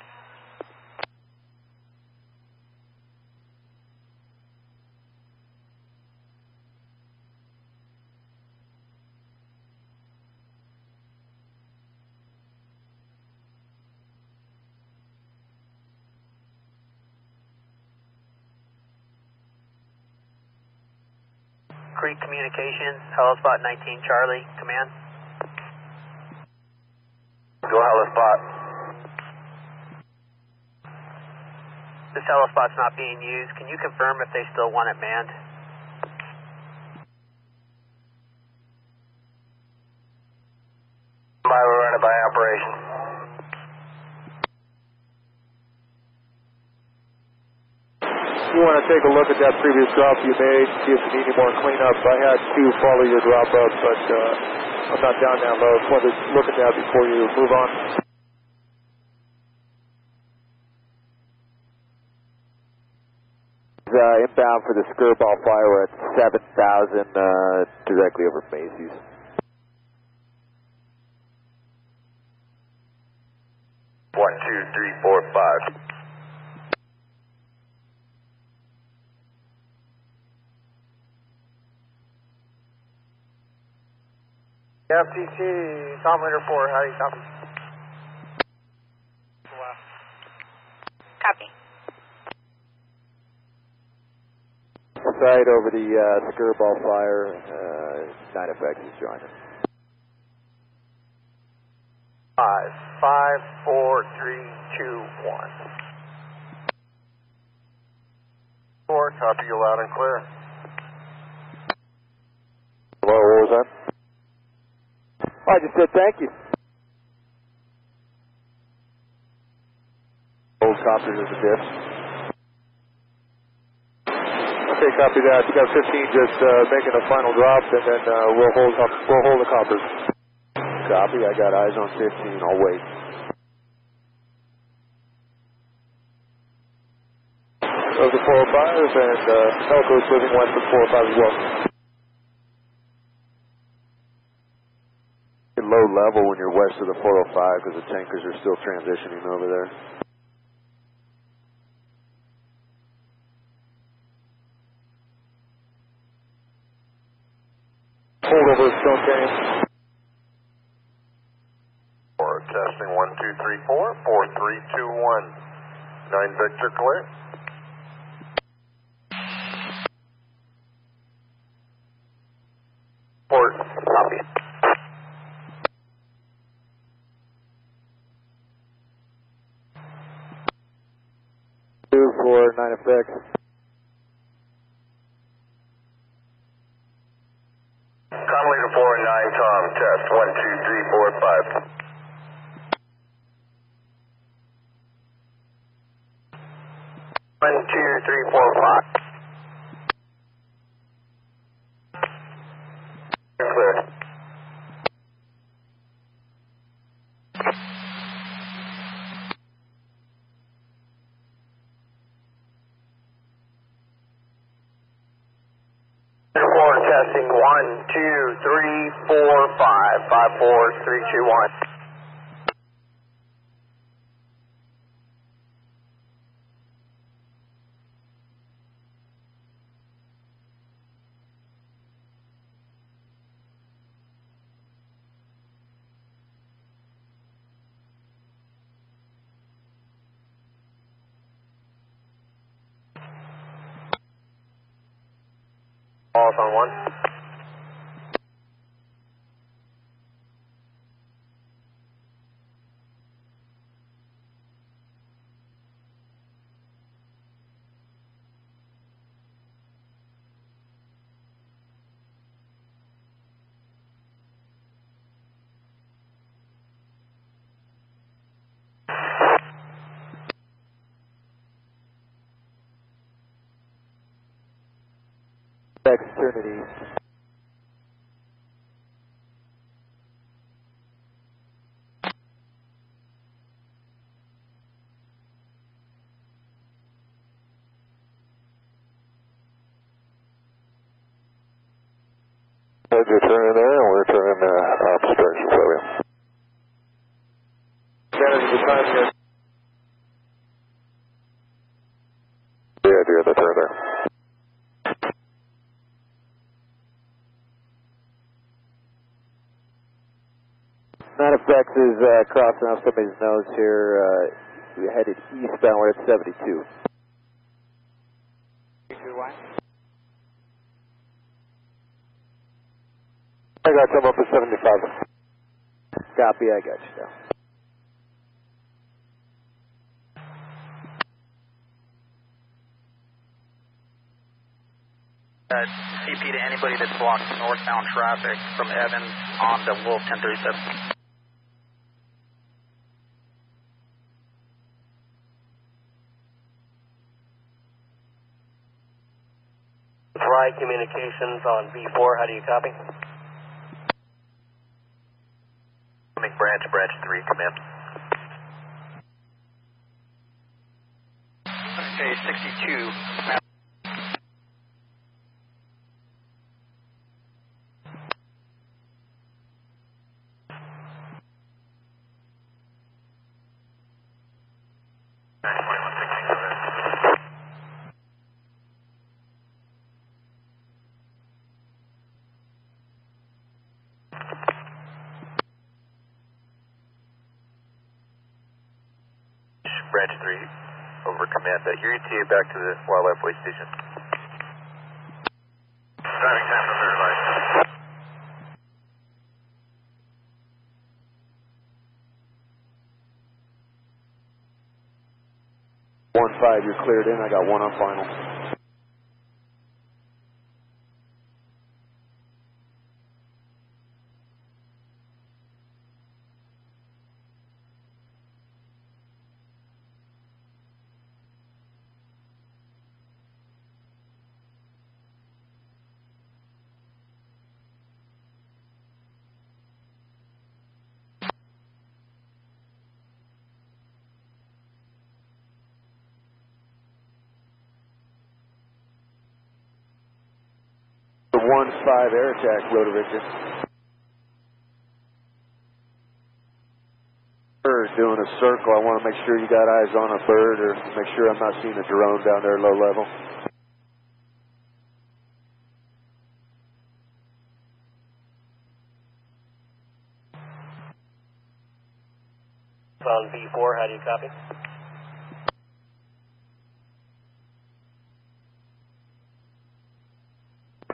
Creek Communications, Hellspot 19 Charlie, command. Go Hellspot. This Hellspot's not being used. Can you confirm if they still want it manned? We're running by operation. You want to take a look at that previous drop you made, see if you need any more cleanup. I had to follow your drop up, but I'm not down that low. Just wanted to look at that before you move on. Inbound for the Skirball fire, we're at 7,000 directly over Macy's. One, two, three, four, five. FTC, Tom Leader 4, how do you copy? Copy. Site over the Skirball fire, 9 effects is joining. 5, 5, 4, 3, 2, 1. 4, copy you loud and clear. Hello, what was that? I just said thank you. Old copters is a diff. Okay, copy that. You got 15 just making a final drop, and then we'll hold the coppers. Copy, I got eyes on 15. I'll wait. Those are 405s, and Elko's moving west of 405 as well. Low level when you're west of the 405 because the tankers are still transitioning over there. Hold over Stone Canyon. Testing 1, 2, 1234, 4321. 9 Victor clear. Port, copy. Two for 9FX. Conleader 4 and 9 Tom, test 1, 2, 3, 4, 5. 1, 2, 3, 4, 5. Clear. Testing 1, 2, 3, 4, 5. 5, 4, 3, 2, 1. Balls on 1. Externity. You're turning there, and we're turning obstruction for you. Manage the time here. The idea of the turn there. Manifex is crossing off somebody's nose here. We headed eastbound. We're at 72. I got some up at 75. Copy, I got you now. CP to anybody that's blocking northbound traffic from Evans on to Wolf 1037. Fry communications on B4, how do you copy? Branch 3, come in. Okay, 62. Branch 3, over command. Your ETA back to the Wildlife Way Station. Driving time for third line. One 5, you're cleared in. I got one on final. The 1-5 air attack, Rotor Victor. Bird doing a circle. I want to make sure you got eyes on a bird, or make sure I'm not seeing a drone down there low level. On V4, how do you copy?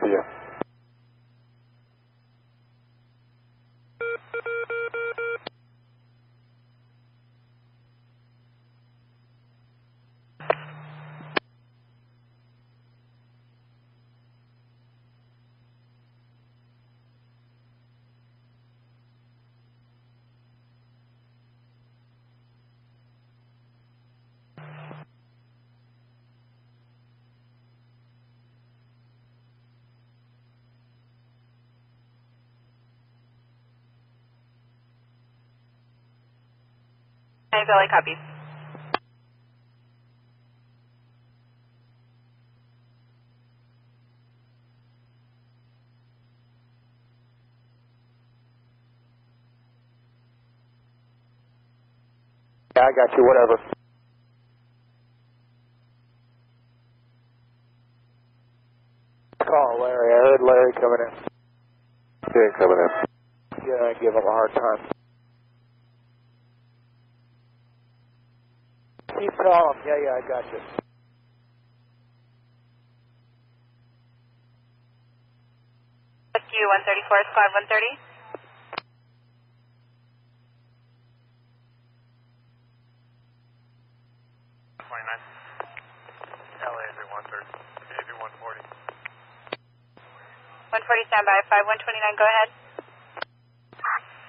Yeah. Hey, Billy, copy. Yeah, I got you, whatever. Call Larry. I heard Larry coming in. Okay, coming in. Yeah, I give him a hard time. Keep calling. Yeah, I got you. Rescue 134, squad 130. LA is at 130. AV 140. 140 standby. 5129, go ahead.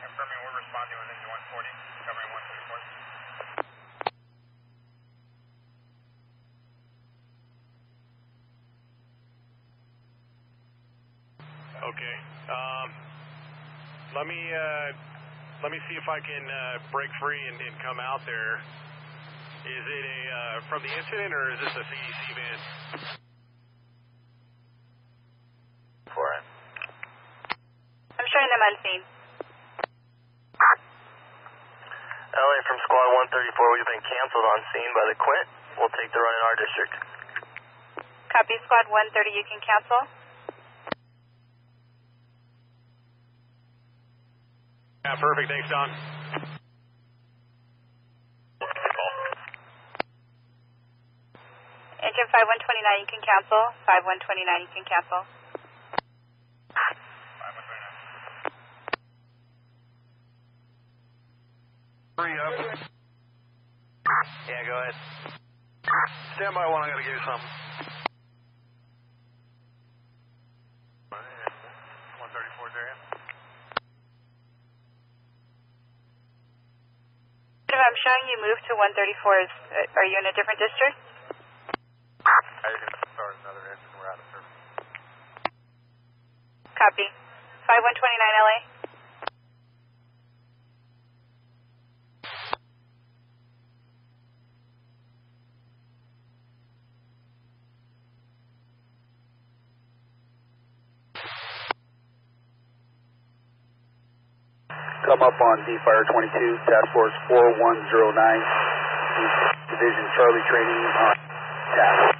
Confirming we're responding with engine 140, covering 134. Okay. Let me see if I can break free and come out there. Is it from the incident, or is this a CEC van? For it. I'm showing them unseen. LA from squad 134, we've been canceled on scene by the Quint. We'll take the run in our district. Copy, squad 130, you can cancel. Yeah, perfect. Thanks, Don. Engine 5129, you can cancel. 5129, you can cancel. 3 up. Yeah, go ahead. Stand by one, I gotta give you something. 134's area. If I'm showing you move to 134, are you in a different district? I didn't start another engine. We're out of service. Copy. 5129 LA. Come up on D-Fire 22, Task Force 4109, Division Charlie training on task.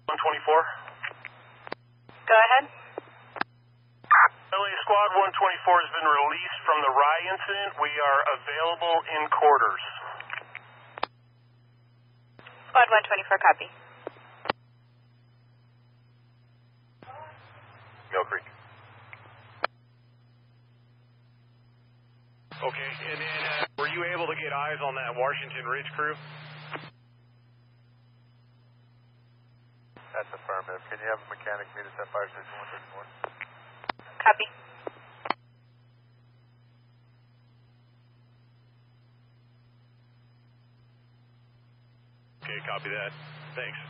124. Go ahead. LA Squad 124 has been released from the Rye incident. We are available in quarters. Squad 124, copy. Mill Creek. Okay, and then were you able to get eyes on that Washington Ridge crew? That's affirmative. Can you have a mechanic meet us at fire station 134? Copy. Okay, copy that. Thanks.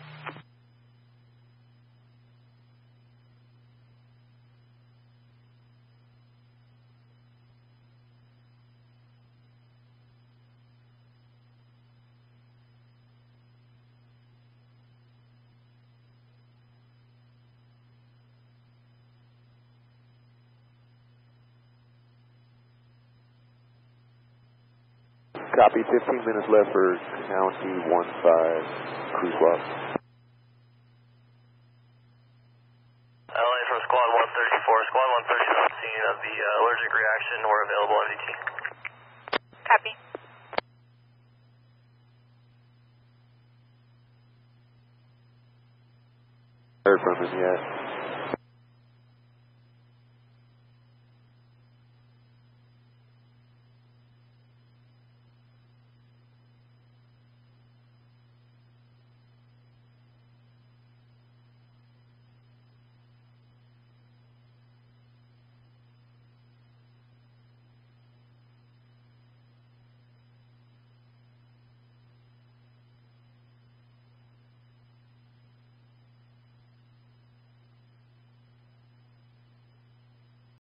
Copy, 15 minutes left for County 15, cruise walk. LA from Squad 134. Squad 130 on scene. scene of the allergic reaction or available MDT. Copy. Heard from him yet.